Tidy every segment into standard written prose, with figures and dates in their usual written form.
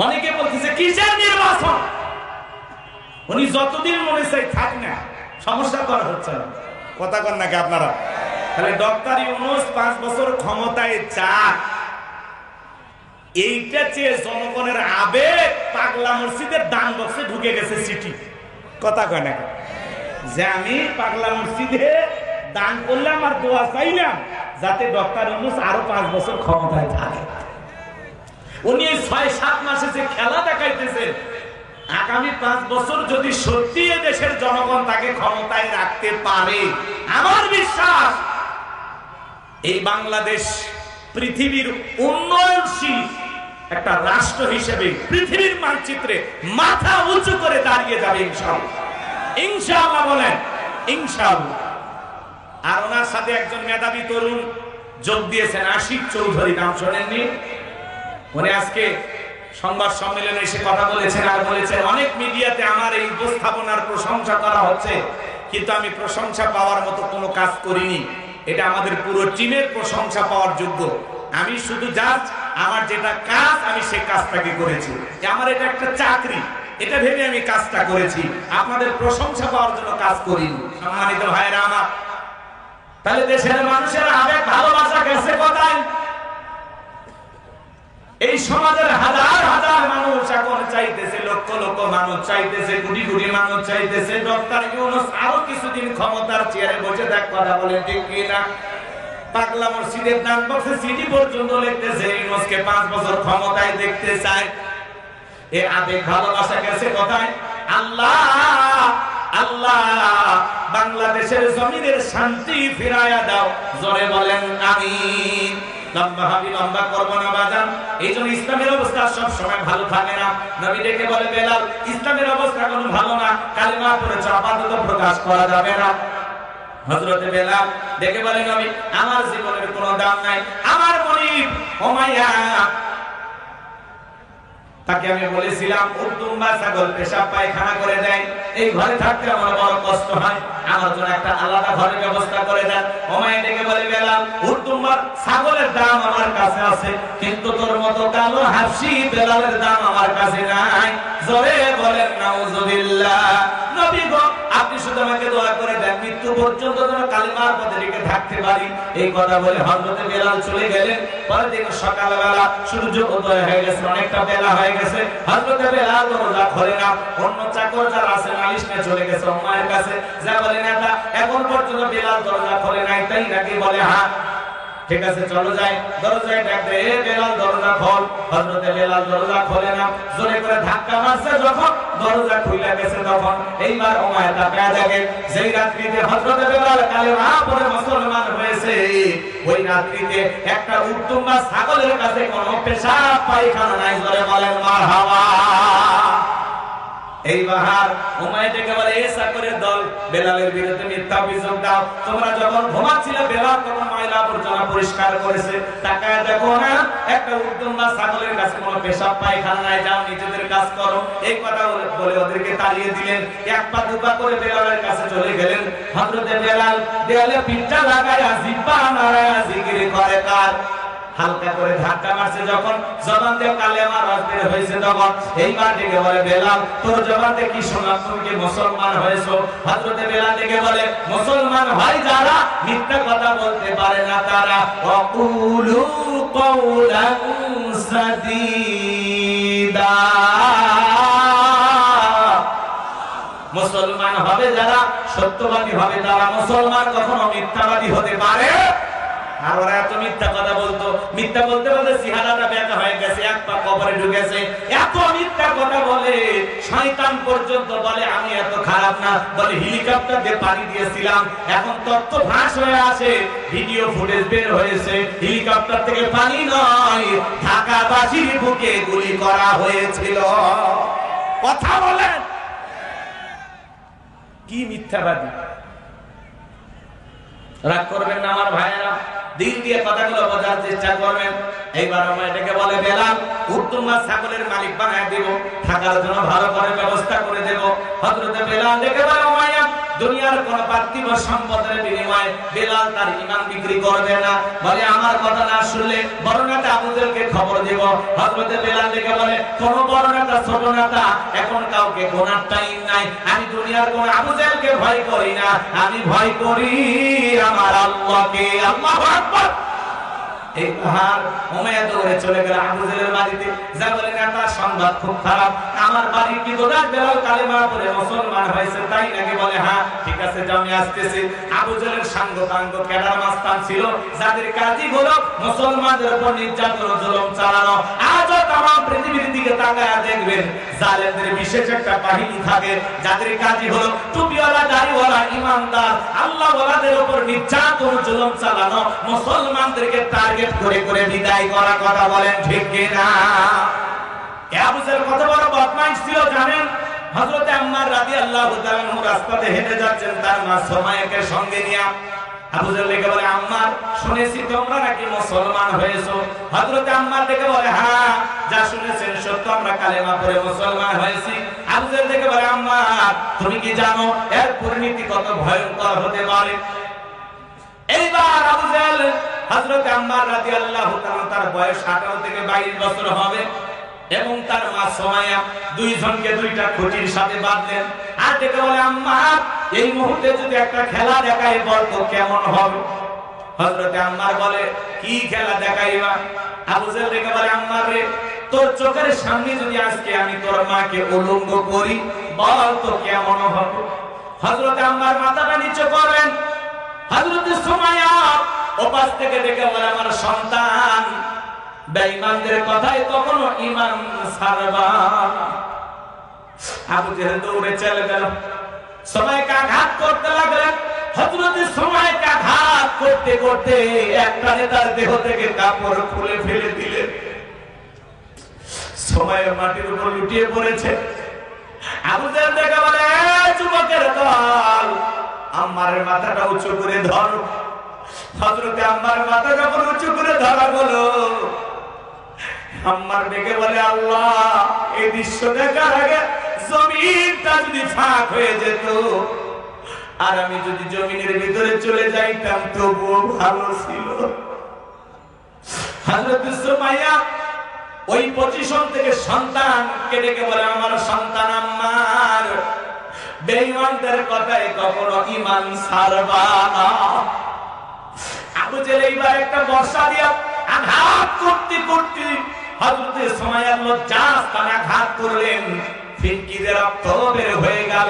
অনেকে বলতেছে কিসের নির্বাচন, উনি যতদিন মনে চাই থাক না, সমস্যা করা হচ্ছে না। কথা কন নাকি আপনারা? তাহলে ডক্টর ইউনূস 5 বছর ক্ষমতায় চাক, এইটা চেয়ে জনগণের আবেগ পাগলা মসজিদের দান বক্সে ঢুকে গেছে সিটি। কথা কয় নাকি? যে আমি পাগলা মসজিদে দান করলাম আর দোয়া চাইলাম যাতে ডক্টর ইউনূস আরো 5 বছর ক্ষমতায় থাকে। উনি 6-7 মাসে যে খেলা দেখাইতেছে, আগামী 5 বছর যদি সত্যি দেশের জনগণ তাকে ক্ষমতায় রাখতে পারে, আমার বিশ্বাস এই বাংলাদেশ পৃথিবীর উন্নয়নশীল একটা রাষ্ট্র হিসেবে পৃথিবীর মানচিত্রে মাথা উঁচু করে দাঁড়িয়ে যাবে ইনশাআল্লাহ। ইনশাআল্লাহ বলেন, ইনশাআল্লাহ। আর ওনার সাথে একজন মেধাবী তরুণ যোগ দিয়েছেন, আশিক চৌধুরী, নাম শোনেননি? উনি আজকে সংবাদ সম্মেলনে এসে কথা বলেছেন আর বলেছেন অনেক মিডিয়াতে আমার এই উপস্থাপনার প্রশংসা করা হচ্ছে, কিন্তু আমি প্রশংসা পাওয়ার মতো কোনো কাজ করিনি। এটা আমাদের পুরো টিমের প্রশংসা পাওয়ার যোগ্য। আমি শুধু জাস্ট আমার যেটা কাজ আমি সেই কাজটাকে করেছি। আমার এটা একটা চাকরি, এটা ভেবে আমি কাজটা করেছি, আপনাদের প্রশংসা পাওয়ার জন্য কাজ করিনি। সম্মানিত ভাইরা আমার, তাহলে দেশের মানুষের আবেগ ভালোবাসা গেছে কোথায়? এই সমাজের হাজার হাজার মানুষ এখন চাইতেছে, লক্ষ লক্ষ মানুষ চাইতেছে, কোটি কোটি মানুষ চাইতেছে ডক্টর ইউনূস আরো কিছুদিন ক্ষমতার চেয়ারে বসে থাক। কথা বলেন ঠিক কিনা? পাগলা মসজিদের দান বক্সে সিটি পর্যন্ত লিখতেছে ইউনূসকে 5 বছর ক্ষমতায় দেখতে চায়। এই আবেগ ভালোবাসা গেছে কোথায়? আল্লাহ আল্লাহ বাংলাদেশের জমিনের শান্তি ফিরায়া দাও, জোরে বলেন আমিন। লম্বা হাবি লম্বা করবো না বাজান, এই জন্য ইসলামের অবস্থা সব সময় ভালো থাকে না। নবী ডেকে বলে বেলাল, ইসলামের অবস্থা কোনো ভালো না, কালিমা পড়েছ আপাতত প্রকাশ করা যাবে না। হযরতে বেলাল ডেকে বলে নবী, আমার জীবনের কোনো দাম নাই, আমার মনিব উমাইয়া, তাকে আমি বলেছিলাম উদ্দুম্বা ছাগল পেশাব পায়খানা করে দেয়, এই ঘরে থাকতে আমার বড় কষ্ট হয়, আমার জন্য একটা আলাদা ঘরের ব্যবস্থা করে দেন। উমাইয়া ডেকে বলে বেলাল, উদ্দুম্বার ছাগলের দাম আমার কাছে আছে, কিন্তু তোর মতো কালো হাসি বেলালের দাম আমার কাছে নাই। জোরে বলেন নাউজুবিল্লাহ। নবী গো, আপনি শুধু আমাকে দোয়া করে দেন মৃত্যু পর্যন্ত যেন কালিমার পথে টিকে থাকতে পারি। এই কথা বলে হযরতে বেলাল চলে গেলেন। পরের দিন সকালবেলা সূর্য উদয় হয়ে গেছে, অনেকটা বেলা হয়ে গেছে। হযরতে বেলাল দরজা খোলে না, অন্য চাকর যারা আছে নালিশ নিয়ে চলে গেছে উম্মায়ের কাছে, যা বলে নেতা এখন পর্যন্ত বেলাল দরজা খোলে নাই, তাই নাকি? বলে হ্যাঁ। ঠিক আছে চলো যাই। দরজায় ডাকতে বেলাল দরজা খোল, হযরতে বেলাল দরজা খোলে না, জোরে করে ধাক্কা মারছে, যখন দরজা খুলে গেছে তখন এইবার উমাইয়া তাকায় দেখে যেই রাত্রিতে হযরতে বেলাল কালেমা পড়ে মুসলমান হয়েছে, ওই রাত্রিতে একটা উদ্দুম্বা ছাগলের কাছে কোনো পেশাব পায়খানা নাই। জোরে বলেন মারহাবা। এইবার উমাইয়া ডেকে বলে, এই চাকরের দল, বেলালের বিরুদ্ধে মিথ্যা অভিযোগ দাও, তোমরা যখন ঘুমাচ্ছিলে বেলাল তখন ময়লা আবর্জনা পরিষ্কার করেছে, তাকায় দেখো না একটা উদ্দুম্বা ছাগলের কাছে কোনো পেশাব পায়খানা নাই, যাও নিজেদের কাজ করো। এই কথা বলে ওদেরকে তাড়িয়ে দিলেন। এক পা দুপা করে বেলালের কাছে চলে গেলেন। হযরতে বেলাল দেয়ালে পিঠটা লাগায়া জিহ্বা নাড়ায়া জিকির করে, কার হালকা করে ধাক্কা মারছে, যখন জবান দিয়ে কালেমা রস বের হয়েছে তখন এইবার ডেকে বলে বেলাল, তোর জবান দিয়ে কি শুনলাম তুমি কি মুসলমান হয়েছো? হযরতে বেলাল ডেকে বলে, মুসলমান হয় যারা মিথ্যা কথা বলতে পারে না তারা, ওয়াকুলু কওলান সাদীদা, মুসলমান হবে যারা সত্যবাদী হবে তারা, মুসলমান কখনো মিথ্যাবাদী হতে পারে। আর ওরা এত মিথ্যা কথা বলতো, মিথ্যা বলতে বলতে চেহারাটা বেঁকা হয়ে গেছে, এক পা কবরে ঢুকেছে, এত মিথ্যা কথা বলে শয়তান পর্যন্ত বলে আমি এত খারাপ না, বলে হেলিকপ্টার দিয়ে পানি দিয়েছিলাম, এখন তথ্য ফাঁস হয়ে আসে, ভিডিও ফুটেজ বের হয়েছে, হেলিকপ্টার থেকে পানি নয় ঢাকাবাসীর বুকে গুলি করা হয়েছিল। কথা বলেন, কি মিথ্যাবাদী! রাগ করবেন না আমার ভাইয়েরা, দিল দিয়ে কথাগুলো বোঝার চেষ্টা করবেন। এইবার আমরা এটাকে বলে বেলাল, উদ্দুম্বা ছাগলের মালিক বানায় দেব, থাকার জন্য ভালো করে ব্যবস্থা করে দেব। হযরতে বেলাল ডেকে বলে উমাইয়া দুনিয়ার কোন পার্থিব সম্পদের বিনিময়ে বেলাল তার ঈমান বিক্রি করবে না। বলে আমার কথা না শুনলে বড় নেতা আবু জেহেলকে খবর দেব। হযরত বেলাল ডেকে বলে কোন বড় নেতা ছোট নেতা এখন কাউকে গোনার টাইম নাই। আমি দুনিয়ার কোন আবু জেহেলকে ভয় করি না, আমি ভয় করি আমার আল্লাহকে। আল্লাহু আকবার। এই পাহাড় উমাইয়া দৌড়ে চলে গেল আবু জেহেলের বাড়িতে। যা বলে নেতার সংবাদ খুব খারাপ, আমার বাড়ির কি গোদার বেলাল কালেমা পড়ে মুসলমান হয়েছে তাই নাকি? বলে হ্যাঁ ঠিক আছে যাও আমি আসতেছি। আবু জেহেলের সাঙ্গ ক্যাডার মাস্তান ছিল যাদের কাজই হলো মুসলমানদের উপর নির্যাতন জুলুম চালানো। আজও তামাম পৃথিবীর দিকে তাকায়া দেখবেন জালেমদের বিশেষ একটা বাহিনী থাকে যাদের কাজই হলো টুপিওয়ালা দাড়িওয়ালা ইমানদার আল্লাহওয়ালাদের উপর নির্যাতন জুলুম চালানো, মুসলমানদেরকে টার্গেট করে করে বিদায় করা। কথা বলেন ঠিক কিনা? আবু জেহেল কত বড় বদমাইশ ছিল জানেন? হযরত আম্মার রাদিয়াল্লাহু তাআলা আনহু রাস্তাতে হেঁটে যাচ্ছেন, তার মা সুমাইয়াকে সঙ্গে নিয়ে। আবু জেহেল ডেকে বলে আম্মার শুনেছি তোমরা নাকি মুসলমান হয়েছো। হযরত আম্মার ডেকে বলে হ্যাঁ যা শুনেছেন সত্য, আমরা কালেমা পড়ে মুসলমান হয়েছি। আবু জেহেল ডেকে বলে আম্মার তুমি কি জানো এর পরিণতি কত ভয়ঙ্কর হতে পারে? এইবার আবু জেহেল হযরত আম্মার রাদিয়াল্লাহু তাআলা তার বয়স 18 থেকে 22 বছর হবে এবং তার মা সুমাইয়া দুইজনকে দুইটা খুঁটির সাথে বাঁধলেন। আর ডেকে বলে আম্মা এই মুহূর্তে যদি একটা খেলা দেখাই বলতো কেমন হবে? হযরত আম্মার বলে কি খেলা দেখাইবা? আবু জেহেল ডেকে বলে আম্মার রে তোর চোখের সামনে যদি আজকে আমি তোর মাকে উলঙ্গ করি বলতো কেমন হবে? হযরত আম্মার মাথাটা নিচু করেন। হযরত সুমাইয়া ওপাশ থেকে ডেকে বলে আমার সন্তান বেঈমানদের কথায় কখনো ঈমান ছাড়বা না। আবু জেহেল দৌড়ে চলে গেল, সুমাইয়াকে আঘাত করতে লাগলেন। হযরত সুমাইয়াকে আঘাত করতে করতে একটা নেতার দেহ থেকে কাপড় খুলে ফেলে দিলেন। সুমাইয়া মাটির উপর লুটিয়ে পড়েছে। আবু জেহেল ডেকে বলে যুবকের দল আম্মারের মাথাটা উঁচু করে ধর। হযরত আম্মার মাথা যখন উঁচু করে ধরা হলো, আম্মার ডেকে বলে আল্লাহ এই দৃশ্য দেখার আগে জমিনটা যদি ফাঁক হয়ে যেত আর আমি যদি জমিনের ভিতরে চলে যাইতাম তবুও ভালো ছিল। হযরত সুমাইয়া ওই পজিশন থেকে সন্তানকে ডেকে বলে আমার সন্তান আম্মার বেঈমানদের কথায় কখনো ঈমান ছাড়বা না। আবু জেহেল এইবার একটা বর্ষা দিয়া আঘাত করতে করতে হযরত সুমাইয়ার লজ্জাস্থানে আঘাত করলেন, ফিনকিতে রক্ত বের হয়ে গেল।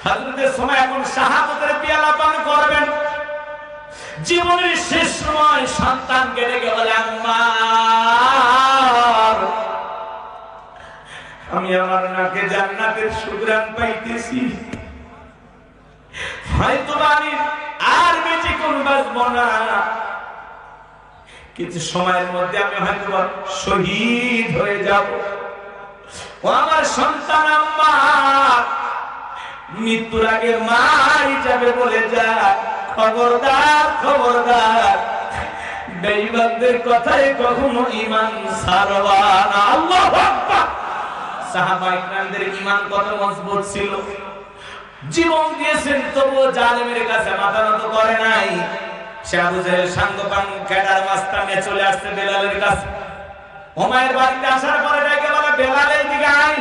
হযরত সুমাইয়া এখন শাহাদাতের পেয়ালা পান করবেন। জীবনের শেষ সময় সন্তানকে ডেকে বলে আম্মা আমি আমার নাকে জান্নাতের সুঘ্রাণ পাইতেছি, হয়তো আমি আর বেঁচে কোন বাঁচবো না, কিছু সময়ের মধ্যে আমি হয়তো শহীদ হয়ে যাব। ও আমার সন্তান আম্মা মৃত্যুর আগে মা হিসাবে বলে যা খবরদার খবরদার বেঈমানদের কথায় কখনো ঈমান ছাড়বা না। আল্লাহু আকবার। সাহাবায়ে কিরামদের ঈমান কত মজবুত ছিল, জীবন দিয়েছেন তবুও জালেমের কাছে মাথা নত করে নাই। সে আবু জেহেল সাঙ্গপান ক্যাডার মাস্তানে চলে আসছে বেলালের কাছে। উমাইয়ের বাড়িতে আসার পরে ডেকে বলে বেলাল এই দিকে আয়।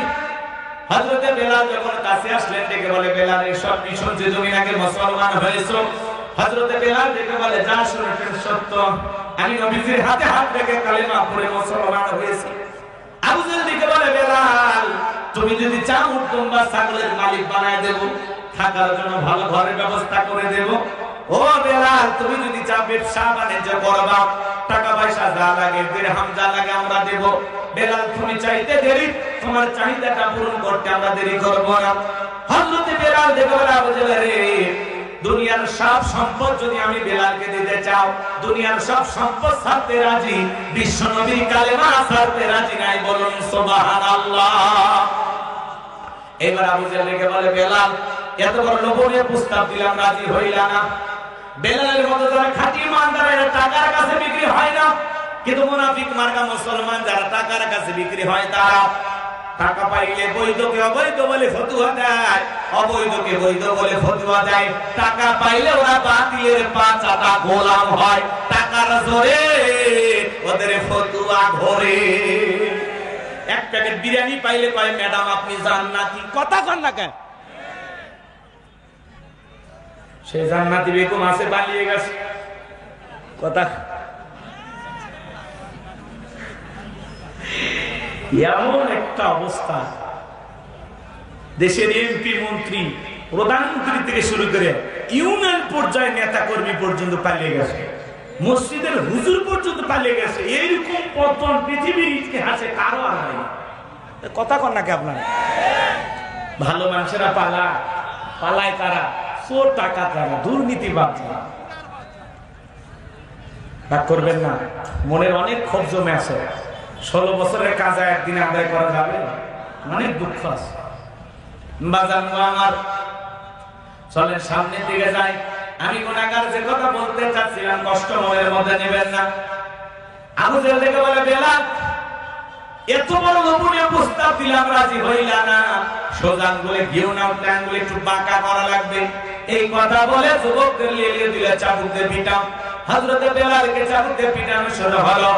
হযরতে বেলাল যখন কাছে আসলেন ডেকে বলে বেলাল এসব কি শুনছি তুমি নাকি মুসলমান হয়েছো? হযরতে বেলাল ডেকে বলে যা শুনেছেন সত্য, আমি নবীজির হাতে হাত রেখে কালেমা পড়ে মুসলমান হয়েছি। আবু জেহেল ডেকে বলে বেলাল তুমি যদি চাও তোমরা ছাগলের মালিক বানায় দেব, থাকার জন্য ভালো ঘরের ব্যবস্থা করে দেব। ও বেলাল তুমি যদি চাও ব্যবসা বাণিজ্য করবা, টাকা পয়সা যা লাগে দিরহাম যা লাগে আমরা দেব। বেলাল তুমি চাইতে দেরি, তোমার চাহিদাটা পূরণ করতে আমরা দেরি করব না। হযরতে বেলাল ডেকে বলে আবু জেহেল রে দুনিয়ার সব সম্পদ যদি আমি বেলালকে দিতে চাও, দুনিয়ার সব সম্পদ ছাড়তে রাজি, বিশ্ব নবীর কালেমা ছাড়তে রাজি নাই, বলুন সুবহানাল্লাহ। এবার আবু জেহেল ডেকে বলে বেলাল এত বড় লোভনীয় প্রস্তাব দিলাম রাজি হইলা না। বেলালের মতো যারা খাঁটি ইমানদার এরা টাকার কাছে বিক্রি হয় না, কিন্তু মুনাফিক মার্কা মুসলমান যারা টাকার কাছে বিক্রি হয় তারা। টাকা পাইলে বৈধকে অবৈধ বলে ফতুয়া দেয়, অবৈধকে বৈধ বলে ফতুয়া দেয়। টাকা পাইলে ওরা বাতিলের পাঁচাটা গোলাম হয়, টাকার জোরে ওদের ফতুয়া ঘোরে। এক প্যাকেট বিরিয়ানি পাইলে কয় ম্যাডাম আপনি জান্নাতি। কথা কন না কেন? সে জান্নাতি বেগম আছে পালিয়ে গেছে। কথা এমন একটা অবস্থা, দেশের এমপি মন্ত্রী প্রধানমন্ত্রী থেকে শুরু করে ইউনিয়ন পর্যায়ে নেতা কর্মী পর্যন্ত পালিয়ে গেছে, মসজিদের হুজুর পর্যন্ত পালিয়ে গেছে। এইরকম পতন পৃথিবীর ইতিহাসে কারো আর নাই। কথা কন নাকি আপনার? ভালো মানুষেরা পালায় কারা? চোর টাকা তারা, দুর্নীতিবাদ। রাগ করবেন না, মনের অনেক ক্ষোভ জমে আছে। 16 বছরের কাজ একদিনে আদায় করা যাবে? অনেক দুঃখ আছে। বাজার আমার চলেন সামনের দিকে যাই। আমি গুনাহগার যে কথা বলতে চাচ্ছিলাম কষ্ট মনের মধ্যে নেবেন না। আবু জেহেল থেকে বলে বেলাল এত বড় লোভনীয় প্রস্তাব দিলাম রাজি হইলা না, সোজা আঙ্গুলে ঘিও না উঠলে আঙ্গুলে একটু বাঁকা করা লাগবে। এই কথা বলে যুবকদের লিয়ে দিলে চাবুক দিয়ে পিটাম। হযরতে বেলালকে চাবুক দিয়ে পিটানো শুরু হলো।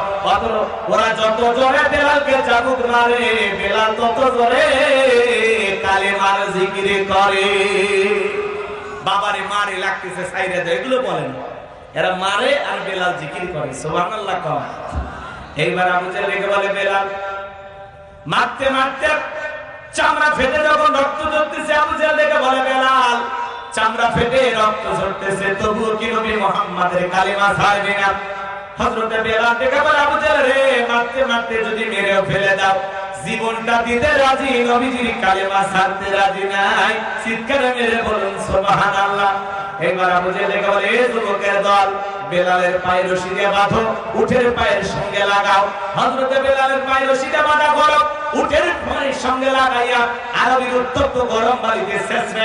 ওরা যত জোরে বেলালকে চাবুক মারে, বেলাল তত জোরে কালেমার জিকির করে। বাবারে মারে লাগতেছে সাইরে দেয়, এগুলো বলেন। এরা মারে আর বেলাল জিকির করে। সুবহানাল্লাহ কও। এইবার আবু জেহেল রেগে বলে বেলাল মারতে মারতে চামড়া ফেটে যখন রক্ত ঝরতেছে, আবু জেহেল রেগে বলে বেলাল চামড়া ফেটে রক্ত ঝরতেছে তবুও কি নবী মুহাম্মাদের কালেমা ছাড়বে না? হযরতে বেলাল রেগে বলে আবু জেহেল রে, মারতে মারতে যদি মেরেও ফেলে দাও জীবনটা দিতে রাজি, নবীজির কালেমা ছাড়তে রাজি নাই। চিৎকারে মেরে বলুন সুবহানাল্লাহ। এবার আবু জেহেল রেগে বলে এ যুবকের দল, বেলালের পায়ের রশি দিয়ে বাঁধো, উটের পায়ের সঙ্গে লাগাও। হযরতে বেলালের পায়ের রশি দিয়ে বাঁধা করো, উটের পায়ের সঙ্গে লাগাইয়া আরবের উত্তপ্ত গরম বালিতে ছেঁচড়ে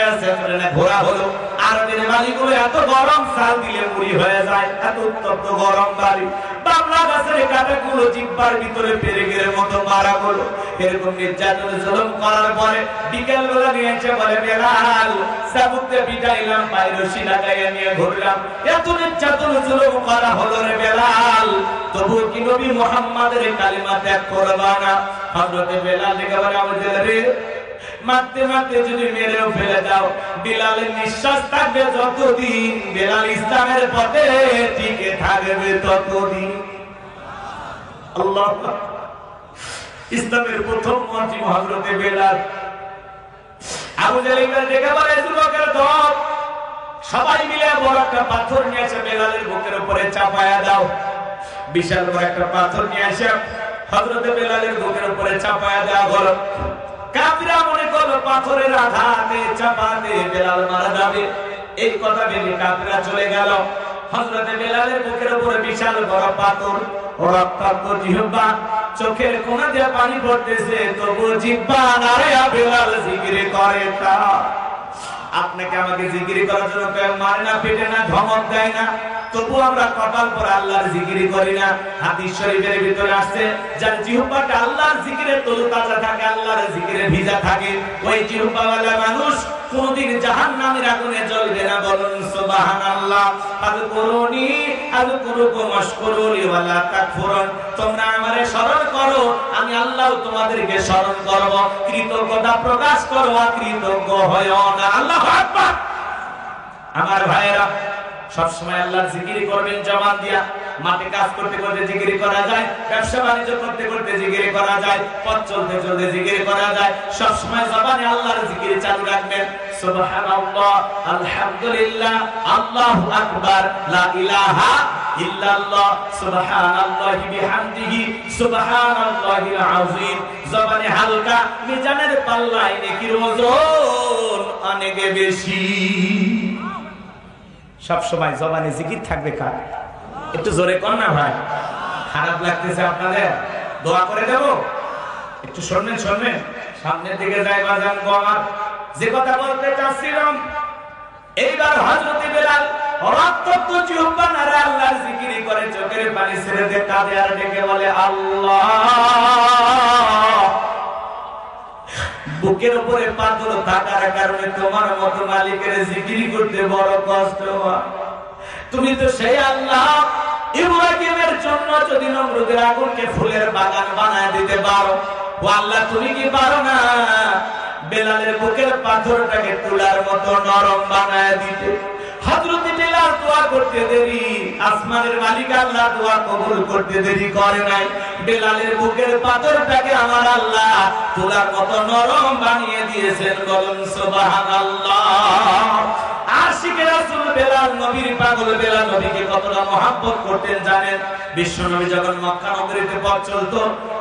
ঘোরা হলো। আরবের বালিগুলো এত গরম, চাল দিলে মুড়ি হয়ে যায়, এত উত্তপ্ত গরম বালি। বাবলা গাছের কাঁটাগুলো জিহ্বার ভিতরে পেরেকের মতো মারা হলো। এরকম নির্যাতন জুলুম করার পরে বিকেল বেলা নিয়ে এসে বলে বেলাল চাবুকতে পিটাইলাম, পায়ের রশি লাগাইয়া নিয়ে ঘুরলাম, এত নির্যাতন জুলুম করা হলো রে বেলাল, তবু কি নবী মুহাম্মাদের কালিমা ত্যাগ করবা না? হযরতে বেলাল লেগে বলে আবু জেহেল রে, মারতে মারতে যদি মেরেও ফেলে দাও, বেলালের নিঃশ্বাস থাকবে যতদিন, বেলাল ইসলামের পথে টিকে থাকবে ততদিন। আল্লাহ, ইসলামের প্রথম মন্ত্রী হযরতে বেলাল। আবু জেহেল লেগে বলে যুবকের দল, সবাই মিলে বড় একটা পাথর নিয়ে এসে বেলালের বুকের উপরে চাপায়া দাও। বিশাল বড় একটা পাথর নিয়ে এসে হযরতে বেলালের বুকের উপরে চাপায়া দেওয়া হলো। কাফিররা মনে করলো পাথরের আঘাতে চাপাতে বেলাল মারা যাবে। এই কথা ভেবে কাফিররা চলে গেল। হযরতে বেলালের বুকের উপরে বিশাল বড় পাথর, রক্তাক্ত জিহ্বা, চোখের কোণা দিয়ে পানি পড়তেছে, তবু জিহ্বা নাড়ায়া বেলাল জিকির করে। তা আপনাকে আমাকে জিকির করার জন্য কেউ মারে না, পেটে না, ধমক দেয় না, তবু আমরা কপাল পরে আল্লাহর জিকির করি না। হাদিস শরীফের ভিতরে আসছে যার জিহ্বাটা আল্লাহর জিকিরে তরুতাজা থাকে, আল্লাহর জিকিরে ভিজা থাকে, ওই জিহ্বাওয়ালা মানুষ কোনদিন জাহান্নামের আগুনে জ্বলবে না। বলুন সুবহানাল্লাহ। আযকুরুনি আযকুরুকুম ওয়াশকুরুলি ওয়ালা তাকফুরুন। তোমরা আমারে স্মরণ করো, আমি আল্লাহ তোমাদেরকে স্মরণ করব। কৃতজ্ঞতা প্রকাশ করো, কৃতজ্ঞ হয়ো না। আল্লাহু আকবার। আমার ভাইরা সবসময় আল্লাহর জিকির করবেন জবান দিয়া। মাঠে কাজ করতে করতে জিকির করা যায়, ব্যবসা বাণিজ্য করতে করতে জিকির করা যায়, পথ চলতে চলতে জিকির করা যায়। সবসময় জবানে আল্লাহর জিকির চালু রাখবেন। সুবহানাল্লাহ, আলহামদুলিল্লাহ, আল্লাহু আকবার, লা ইলাহা ইল্লাল্লাহ, সুবহানাল্লাহি বিহামদিহি, সুবহানাল্লাহিল আযীম। জবানে হালকা, মিজানের পাল্লায় নেকির ওজন অনেক বেশি। সব সময় জবানে জিকির থাকবে। কার একটু জোরে কর না ভাই, খারাপ লাগতেছে আপনাদের, দোয়া করে দেব। একটু শুনবেন শুনবেন, সামনের দিকে যাই বাজান গো আমার। যে কথা বলতে চাচ্ছিলাম, এইবার হযরতে বেলাল রক্তাক্ত জিহ্বা নাড়ে আল্লাহর জিকির করে, চোখের পানি ছেড়ে দিয়ে কাঁদে আর ডেকে বলে আল্লাহ বুকের উপরে পাথর থাকার কারণে তোমার মতো মালিকের জিকির করতে বড় কষ্ট হয়। তুমি তো সেই আল্লাহ, ইব্রাহিমের জন্য যদি নমরুদের আগুনকে ফুলের বাগান বানায় দিতে পারো, ও আল্লাহ তুমি কি পারো না বেলালের বুকের পাথরটাকে তুলার মতো নরম বানায় দিতে? হযরত বেলাল দোয়া করতে দেরি, আসমানের মালিক আল্লাহ দোয়া কবুল করতে দেরি করে নাই। বেলালের বুকের পাথরটাকে আমার আল্লাহ তুলার মতো নরম বানিয়ে দিয়েছেন। বলুন সুবহানাল্লাহ। আশিকে রাসূল বেলাল, নবীর পাগল বেলাল নবীকে কতটা মহব্বত করতেন জানেন? বিশ্ব নবী যখন মক্কা নগরীতে পথ চলতো,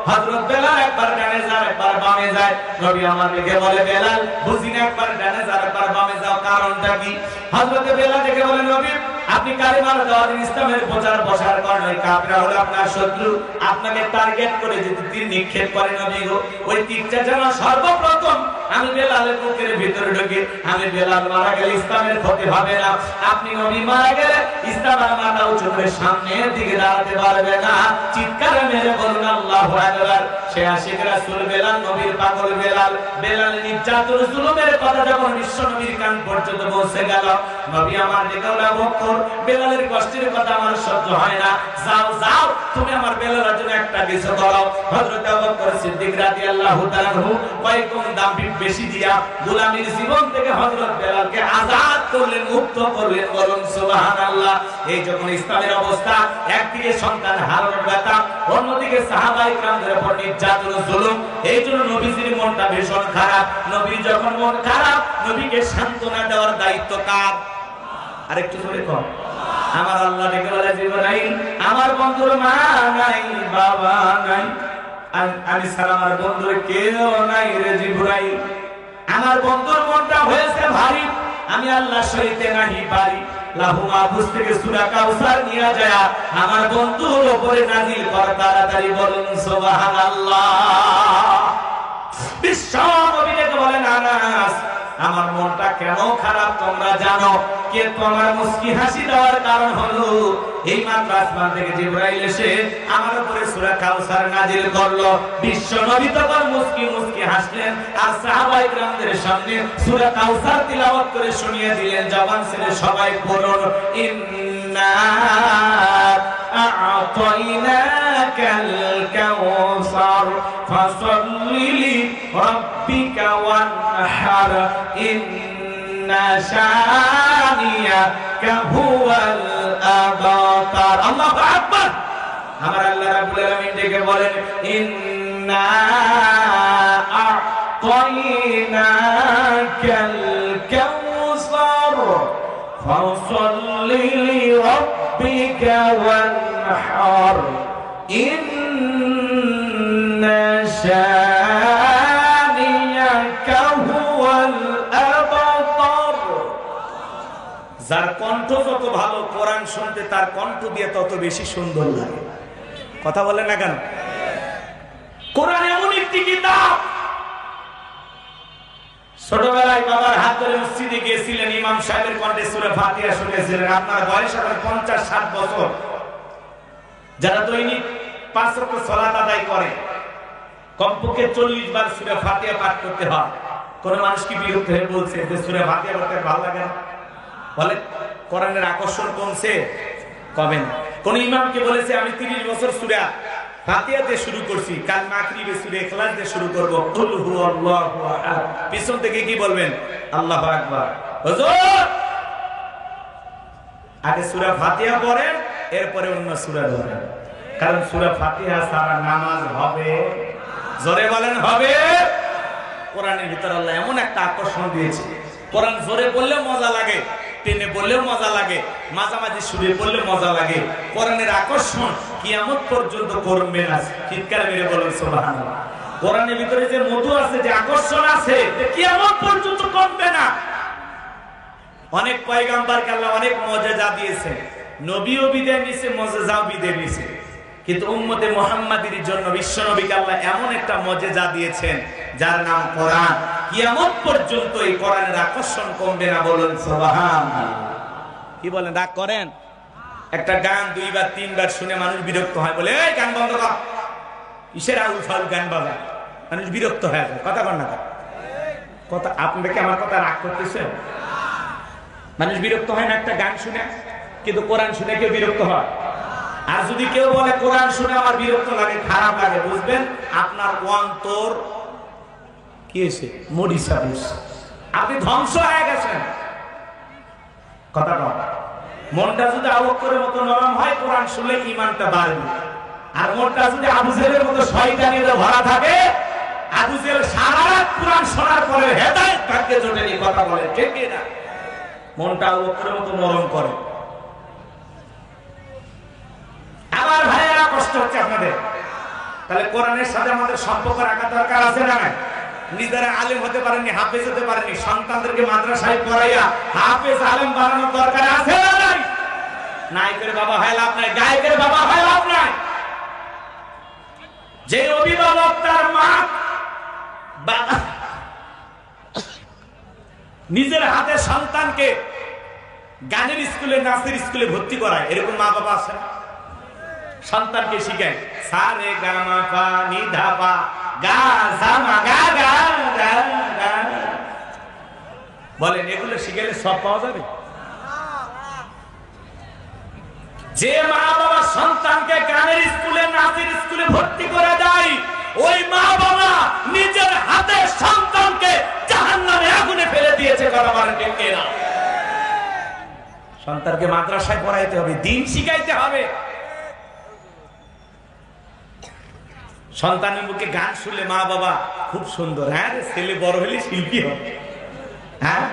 হযরত বেলাল একবার ডানে যায় একবার বামে যায়। নবী আমার দিকে বলে, বেলাল বুঝি না একবার ডানে যাও একবার বামে যাও, কারণটা কি? হযরত বেলাল দেখে বলে, নবী আপনি কালিমার দাওয়াত ইসলামের প্রচার প্রসার করেন, ওই কাফেররা হলো আপনার শত্রু, আপনাকে টার্গেট করে যদি তীর নিক্ষেপ করে নবী গো, ওই তীরটা যেন সর্বপ্রথম আমি বেলালের বুকের ভিতরে ঢুকে, আমি বেলাল মারা গেলে ইসলামের ক্ষতি হবে না, আপনি নবী মারা গেলে ইসলাম আর মাথা উঁচু করে সামনের দিকে দাঁড়াতে পারবে না। চিৎকার মেরে বলুন আল্লাহু আকবার। সে আশিক রাসূল বেলাল, নবীর পাগল বেলাল, বেলালের নির্যাতন জুলুমের কথা যখন বিশ্ব নবীর কান পর্যন্ত পৌঁছে গেল, নবী আমার দিকে বকর, বেলালের কষ্টের কথা আমার সহ্য হয় না, যাও যাও তুমি আমার বেলালের জন্য একটা কিছু করো। হযরত আবু বকর সিদ্দিক রাদিয়াল্লাহু তাআলা কয়েকগুণ দাম বেশি দিয়া গোলামীর জীবন থেকে হযরত বেলালকে আজাদ করলেন, মুক্ত করলেন। বলুন সুবহানাল্লাহ। এই যখন ইসলামের অবস্থা, একদিকে সন্তান হারানোর ব্যথা, অন্যদিকে সাহাবায়ে কিরামদের উপর নির্যাতন জুলুম, এই জন্য নবীজির মনটা ভীষণ খারাপ। নবীর যখন মন খারাপ, নবীকে সান্ত্বনা দেওয়ার দায়িত্ব কার? আরেকটু জোরে কর। আমার আল্লাহ ডেকে বলে, জিবরাইল আমার বন্ধুর মা নাই বাবা নাই, আমি ছাড়া আমার বন্ধুর কেউ নাই রে জিবরাইল। আমার বন্ধুর মনটা হয়েছে ভারী, আমি আল্লাহ সইতে নাহি পারি। লাহু মাহফুজ থেকে সূরা কাউসার নিয়ে যায় আমার বন্ধুর উপরে নাযিল কর তাড়াতাড়ি। বলুন সুবহানাল্লাহ। বিশ্ব নবী ডেকে বলেন, আনাস আমার মনটা কেন খারাপ তোমরা জানো? কে তোমার মুস্কি হাসি দেওয়ার কারণ হলো এই মাত্র আসমান থেকে জিবরাইল এসে আমার উপরে সূরা কাউসার নাযিল করলো। বিশ্ব নবী তখন মুস্কি মুস্কি হাসলেন আর সাহাবায়ে কিরামদের সামনে সূরা কাউসার তিলাওয়াত করে শুনিয়ে দিলেন। জবান ছেড়ে সবাই বলুন, ইন্না আ'তাইনাকাল কাউসার ফাসাল্লি লিরাব্বিকা ওয়ানহার ইন্না শানিয়াকা হুয়াল আবতার। আল্লাহু আকবার। আমার আল্লাহ রাব্বুল আলামিন ডেকে বলেন, ইন্না আ'তাইনাকাল কাউসার ফাসাল্লি লিরাব্বিকা ওয়ানহার ইন্না শানিয়াকা হুয়াল আবতার। যার কণ্ঠ যত ভালো, কোরআন শুনতে তার কণ্ঠ দিয়ে তত বেশি সুন্দর লাগে। কথা বলেন না কেন? কোরআন এমন একটি কিতাব। ছোটবেলায় বাবার হাত ধরে মসজিদে গিয়েছিলেন, ইমাম সাহেবের কণ্ঠে সূরা ফাতিহা শুনেছিলেন। আপনার বয়স এখন 50-60 বছর, যারা দৈনিক 5 ওয়াক্ত সালাত আদায় করে, কমপক্ষে 40 বার সূরা ফাতিহা পাঠ করতে হয়। কোন মানুষ কি বিরক্ত হয়ে বলছে যে সূরা ফাতিহা পড়তে ভালো লাগে না? বলে কোরআনের আকর্ষণ কমছে? কমে না। কোন ইমামকে বলেছে আমি 30 বছর সূরা ফাতিহা দিয়ে শুরু করছি, কাল মাগরিবে সূরা ইখলাস দিয়ে শুরু করব, কুল হুয়াল্লাহু আহাদ। পিছন থেকে কি বলবেন? আল্লাহু আকবার। হুজুর আগে সূরা ফাতিহা পড়েন, এরপরে অন্য সূরা ধরেন, কারণ সূরা ফাতিহা ছাড়া নামাজ হবে? জোরে বলেন হবে? কোরআনের ভিতর আল্লাহ এমন একটা আকর্ষণ দিয়েছে, কোরআন জোরে বললেও মজা লাগে, টেনে বললেও মজা লাগে, মাঝামাঝি সুরে বললেও মজা লাগে। কোরআনের আকর্ষণ কিয়ামত পর্যন্ত করবে না। চিৎকার মেরে বলুন সুবহানাল্লাহ। কোরআনের ভিতরে যে মধু আছে, যে আকর্ষণ আছে, কিয়ামত পর্যন্ত কমবে না। অনেক পয়গম্বরকে আল্লাহ অনেক মুজিজা দিয়েছে, নবীও বিদায় নিয়েছে, মুজিজাও বিদায় নিয়েছে, কিন্তু উম্মতে মুহাম্মাদীর জন্য বিশ্ব নবীকে আল্লাহ এমন একটা মুজিজা দিয়েছেন যার নাম কোরআন। কিয়ামত পর্যন্ত এই কোরআনের আকর্ষণ কমবে না। বলুন সুবহানাল্লাহ। কি বলেন? রাগ করেন? একটা গান 2 বার 3 বার শুনে মানুষ বিরক্ত হয়, বলে এই গান বন্ধ কর, কিসের আউল ফাউল গান বাজা, মানুষ বিরক্ত হয়ে যায়। কথা বল না? কথা আপনারা কি আমার কথা রাগ করতেছেন? মানুষ বিরক্ত হয় না একটা গান শুনে, কিন্তু কোরআন শুনে কেউ বিরক্ত হয়? আর যদি কেউ বলে কোরআন শুনে আমার বিরক্ত লাগে, খারাপ লাগে, বুঝবেন আপনার অন্তর কি হয়েছে, মরিচা বুঝছে, আপনি ধ্বংস হয়ে গেছেন। কথা বল, মনটা যদি আবু বকরের মতো নরম হয়, কোরআন শুনলে ঈমানটা বাড়বে। আর মনটা যদি আবু জেহেলের মতো শয়তানিতে ভরা থাকে, আবু জেহেল সারা রাত কোরআন শোনার পরে হেদায়েত তাকে জোটেনি। কথা বলে ঠিক না? মনটা আবু বকরের মতো নরম করে। আমার ভাইয়েরা, কষ্ট হচ্ছে আপনাদের। তাহলে কোরআনের সাথে আমাদের সম্পর্ক রাখা দরকার আছে না? নিজেরা আলেম হতে পারেননি, হাফেজ হতে পারেননি, সন্তানদেরকে মাদ্রাসায় পড়াইয়া হাফেজ আলেম বানানোর দরকার আছে না? নাই। নায়কের বাবা হয় লাভ নাই, গায়কের বাবা হয় লাভ নাই। যে অভিভাবক তার মা নিজের হাতে সন্তানকে গানের স্কুলে, নাচের স্কুলে ভর্তি করায়, এরকম মা বাবা আছে? সন্তানকে শিখায় সা রে গা মা পা নি ধা পা গা সা মা গা গা গা গা, বলেন এগুলো শিখালে সব পাওয়া যাবে? যে মা বাবা সন্তানকে গানের স্কুলে, নাচের স্কুলে ভর্তি করে দেয়, ওই মা বাবা নিজের হাতে সন্তানকে জাহান্নামে আগুনে ফেলে দিয়েছে। কথা বলেন ঠিক না? সন্তানকে মাদ্রাসায় পড়াইতে হবে, দিন শিখাইতে হবে। সন্তানের মুখে গান শুনলে মা বাবা খুব সুন্দর, হ্যাঁ ছেলে বড় হলে শিল্পী হবে, হ্যাঁ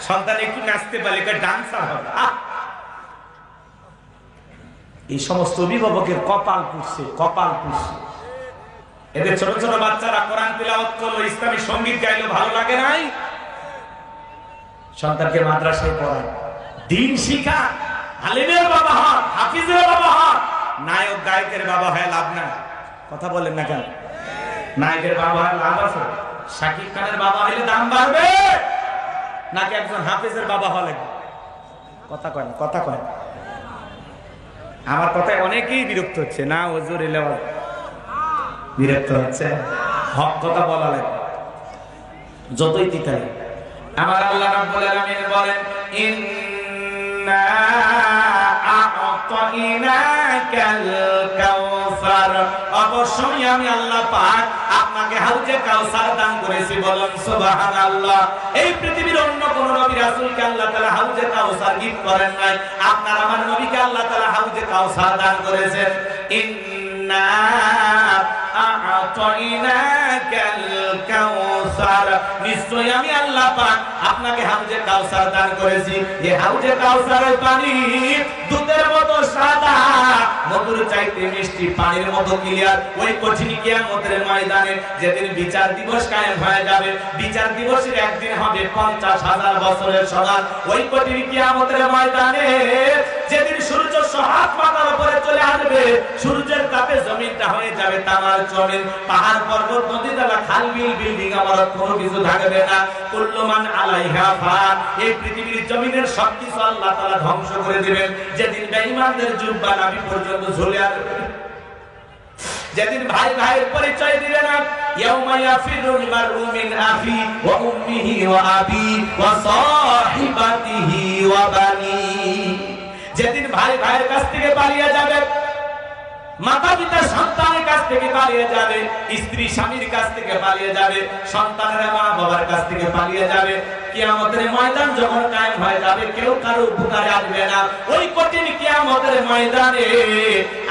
সন্তান একটু নাচতে পারলে ডান্সার হবে। এই সমস্ত অভিভাবকের কপাল পুড়ছে, কপাল পুড়ছে। এদের ছোট ছোট বাচ্চারা কোরআন তিলাওয়াত করলো, ইসলামী সঙ্গীত গাইলো, ভালো লাগে নাই? সন্তানকে মাদ্রাসায় পড়ায়, দিন শিখা, আলিমের বাবা হন, হাফিজের বাবা হন, নায়ক গায়কের বাবা হয় লাভ নাই। কথা বলেন না কেন? নায়কের বাবা হয় লাভ আছে? শাকিব খানের বাবা হলে দাম বাড়বে নাকি একজন হাফিজের বাবা হলে? কথা কয় না, কথা কয়। আমার কথায় অনেকেই বিরক্ত হচ্ছে না, হুজুর এলে বিরক্ত হচ্ছে। হক কথা বলা লাগে, যতই তিতাই। আমার আল্লাহ রাব্বুল আলামিন বলেন, ইন্না আ'তাইনাকাল কাউসার, অবশ্যই আমি আল্লাহ পাক আপনাকে হাউজে কাউসার দান করেছি। বলেন সুবহানাল্লাহ। এই পৃথিবীর অন্য কোন নবী রাসূলকে আল্লাহ তাআলা হাউজে কাউসার গিফট করেন নাই, আপনার আমার নবীকে আল্লাহ তাআলা হাউজে কাউসার দান করেছেন। ইন্না আ'তাইনাকাল কাউসার, নিশ্চয়ই আমি আল্লাহ পাক আপনাকে হাউজে কাউসার দান করেছি। এই হাউজে কাউসারের পানি দুধের মতো সাদা, মধুর চাইতে মিষ্টি, পানির মতো ক্লিয়ার। ওই কঠিন কিয়ামতের ময়দানে যেদিন বিচার দিবস কায়েম হয়ে যাবে, বিচার দিবসের একদিন হবে 50,000 বছরের সমান। ওই কঠিন কিয়ামতের ময়দানে যেদিন সূর্য সহাত মাথার উপরে চলে আসবে, সূর্যের তাপে জমিনটা হয়ে যাবে তামার জমিন, পাহাড় পর্বত নদী নালা খাল বিল বিল্ডিং আমার কোনো কিছু থাকবে না। কুল্লু মান আলাইহা ফান, এই পৃথিবীর জমিনের সবকিছু আল্লাহ তাআলা ধ্বংস করে দিবেন। যেদিন বেঈমানদের জুব্বা নাভি পর্যন্ত ঝুলে আসবে, যেদিন ভাই ভাইয়ের পরিচয় দিবে না, ইয়াউমা ইয়াফিরুল মারউ মিন আখি ওয়া উম্মিহি ওয়া আবি ওয়া সাহিবাতিহি ওয়া বানি, যেদিন ভাই ভাইয়ের কাছ থেকে পালিয়ে যাবে, মাতা পিতা সন্তানের কাছ থেকে পালিয়ে যাবে, স্ত্রী স্বামীর কাছ থেকে পালিয়ে যাবে, সন্তানেরা মা বাবার কাছ থেকে পালিয়ে যাবে। কিয়ামতের ময়দান যখন কায়েম হয়ে যাবে, কেউ কারো উপকারে আসবে না। ওই কঠিন কিয়ামতের ময়দানে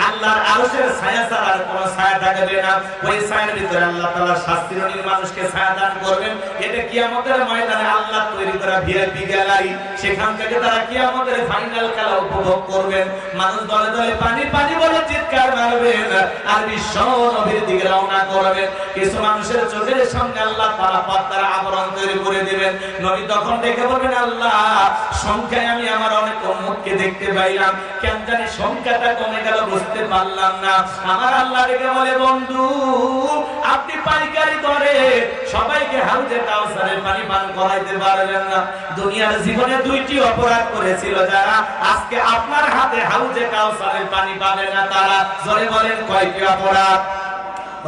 আল্লাহর আরশের ছায়া ছাড়া আর কোনো ছায়া থাকবে না। ওই ছায়ার ভিতরে আল্লাহ তাআলা শাস্তির মানুষকে ছায়া দান করবেন। এটা কিয়ামতের ময়দানে আল্লাহ তৈরি করা ভিআইপি গ্যালারি, সেখান থেকে তারা কিয়ামতের ফাইনাল খেলা উপভোগ করবেন। মানুষ দলে দলে পানি পানি বলে চিৎকার মারবেন আর বিশ্ব নবীর দিকে রওনা করবেন। কিছু মানুষের চোখের সামনে আল্লাহ তাআলা পর্দার আবরণ তৈরি করে দিবেন। নবী তখন দেখে বলবেন, আল্লাহ সংখ্যায় আমি আমার অনেক উম্মতকে দেখতে পাইলাম, কেন জানি সংখ্যাটা কমে গেল, বুঝতে পারলাম না। আমার আল্লাহ দেখে বলে, বন্ধু আপনি পাইকারি দরে সবাইকে হাউজে কাউসারের পানি পান করাইতে পারবেন না। দুনিয়ার জীবনে দুইটি অপরাধ করেছিল যারা, আজকে আপনার হাতে হাউজে কাউসারের পানি পাবে না তারা। জোরে বলেন কয়টি অপরাধ?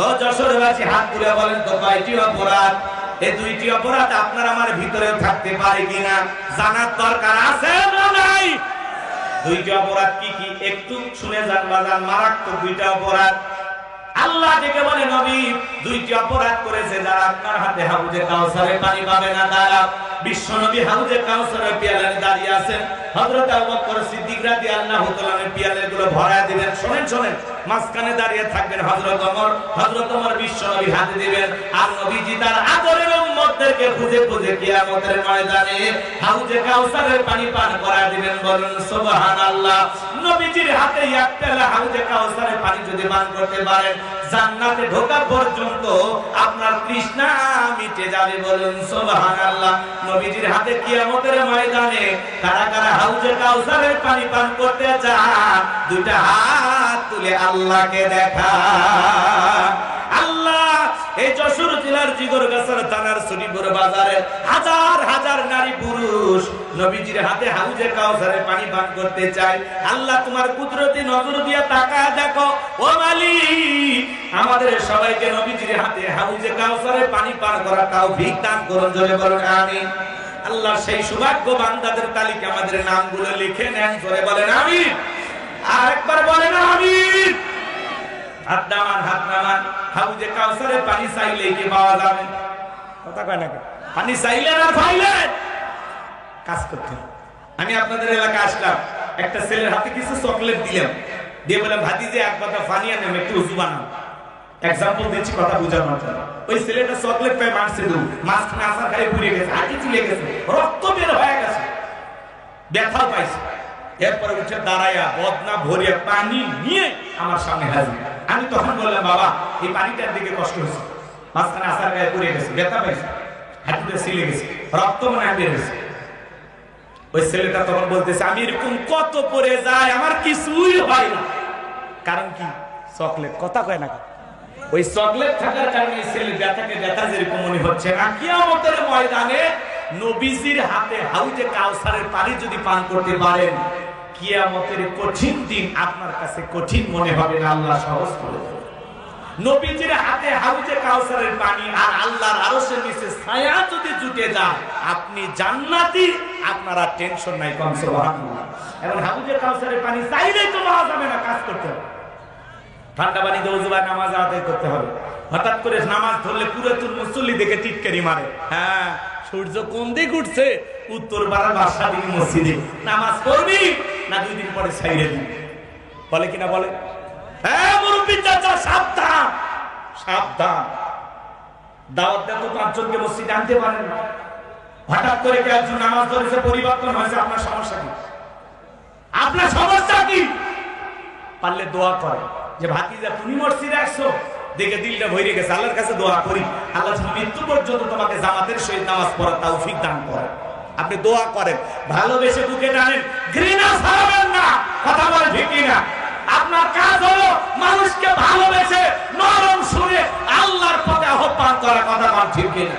ও যশোরবাসী হাত তুলে বলেন তো কয়টি অপরাধ? এই দুইটি অপরাধ আপনার আমার ভিতরেও থাকতে পারে কিনা জানার দরকার আছে না নাই? দুইটি অপরাধ কি কি একটু শুনে যান বাজান, মারাত্মক দুইটা অপরাধ। আল্লাহ ডেকে বলে নবী দুইটি অপরাধ করেছে যারা আপনার হাতে হাউজে কাউসারের পানি পাবে না। তারা বিশ্ব নবী হাউজে কাউসারের পিয়ালায় দাঁড়িয়ে আছেন, হযরত আবু বকর সিদ্দিক রাদিয়াল্লাহু তাআলা পিয়ালাগুলো ভরায় দিবেন। শুনেন শুনেন, মাঝখানে দাঁড়িয়ে থাকবেন হযরত ওমর বিশ্ব নবী হাতে দিবেন, আর নবীজি তার আদরের উম্মতদেরকে খুঁজে খুঁজে কিয়ামতের ময়দানে হাউজে কাউসারের পানি পান করায় দিবেন। বলুন সুবহানাল্লাহ। নবীজির হাতে এক পেয়ালা হাউজে কাউসারের পানি যদি পান করতে পারেন, জান্নাতে ঢোকা পর্যন্ত আপনার তৃষ্ণা মিটে যাবে। বলুন সুবহানাল্লাহ। নবীজির হাতে কিয়ামতের ময়দানে কারা কারা হাউজে কাউসারের পানি পান করতে চান, দুইটা হাত তুলে আল্লাহকে দেখা। আল্লাহ এই যশোর জেলার জিগরগাছার থানার শরীফপুর বাজারে হাজার হাজার নারী পুরুষ নবীজির হাতে হাউজে কাউসারের পানি পান করতে চায়। আল্লাহ তোমার কুদরতি নজর দিয়ে তাকায় দেখো, ও মালিক আমাদের সবাইকে নবীজির হাতে হাউজে কাউসারের পানি পান করার তৌফিক দান করুন। জোরে বলুন আমিন। আল্লাহ সেই সৌভাগ্য বান্দাদের তালিকা আমাদের নামগুলো লিখে নেন। জোরে বলেন আমিন। আরেকবার বলেন আমিন। হাত নামান, হাত নামান। হাউজে কাউসারের পানি চাইলে কি পাওয়া যাবে? কথা কয় না, পানি চাইলে না পাইলে কাজ করতে। আমি আপনাদের এলাকায় আসলাম, একটা ছেলের হাতে কিছু চকলেট দিলাম, দিয়ে বললাম ভাতিজে এক কথা পানি আনে একটু উজু বানাও। এক্সাম্পল দিচ্ছি কথা বুঝানোর জন্য। ওই ছেলেটা চকলেট পেয়ে মারছে, মাঝখানে আসার খাই ঘুরে গেছে, হাঁটি চলে গেছে, রক্ত বের হয়ে গেছে, ব্যথা পাইছে। এরপরে উঠে দাঁড়াইয়া বদনা ভরিয়া পানি নিয়ে আমার সামনে হাজির। আমি তখন বললাম বাবা এই পানিটার দিকে কষ্ট হয়েছে, মাঝখানে আসার গায়ে পড়ে গেছে, ব্যথা পাইছে, হাঁটুতে ছিলে গেছে, রক্ত মনে হয় বের হয়েছে। ওই ছেলেটা তখন বলতেছে আমি এরকম কত পড়ে যায় আমার কিছুই হয় না। কারণ কি? চকলেট। কথা কয় না, ওই চকলেট থাকার কারণে ছেলে ব্যথাকে ব্যথা যেরকম মনে হচ্ছে না, কিয়ামতের ময়দানে নবীজির হাতে হাউজে কাউসারের পানি যদি পান করতে পারেন, কিয়ামতের কঠিন দিন আপনার কাছে কঠিন মনে হবে না, আল্লাহ সহজ করে দেবে। নবীজির হাতে হাউজে কাউসারের পানি আর আল্লাহর আরশের নিচে ছায়া যদি জুটে যায়, আপনি জান্নাতি, আপনারা টেনশন নাই। কোন সুবহানাল্লাহ। এবং হাউজে কাউসারের পানি চাইলেই তো পাওয়া যাবে না, কাজ করতে হবে। ঠান্ডা পানি দিয়ে ওযু বা নামাজ আদায় করতে হবে। হঠাৎ করে নামাজ ধরলে পুরো তুল মুসল্লি দেখে টিটকারি মারে। হ্যাঁ, সূর্য কোন দিকে উঠছে? উত্তর পাড়ার বাসা দিকে মসজিদে। নামাজ পড়বি না 2 দিন পরে ছাইরে দিবি? বলে কিনা বলে? হ্যাঁ মুরব্বি চাচা সাবধান সাবধান। দাওয়াত দেন তো 5 জনকে মসজিদে আনতে পারেন না। হঠাৎ করে কেউ একজন নামাজ ধরেছে, পরিবর্তন হয়েছে, আপনার সমস্যা কি? আপনার সমস্যা কি? পারলে দোয়া করে যে ভাতিজা তুমি মসজিদে আসছো, দেখে দিলটা ভরে গেছে, আল্লাহর কাছে দোয়া করি আল্লাহ মৃত্যু পর্যন্ত তোমাকে জামাতের সহিত নামাজ পড়ার তৌফিক দান করে। আপনি দোয়া করেন, ভালোবেসে বুকে টানেন, ঘৃণা ছাড়বেন না। কথা বলে ঠিক না? আপনার কাজ হলো মানুষকে ভালোবেসে নরম সুরে আল্লাহর পথে আহ্বান করা। কথা বল ঠিক না?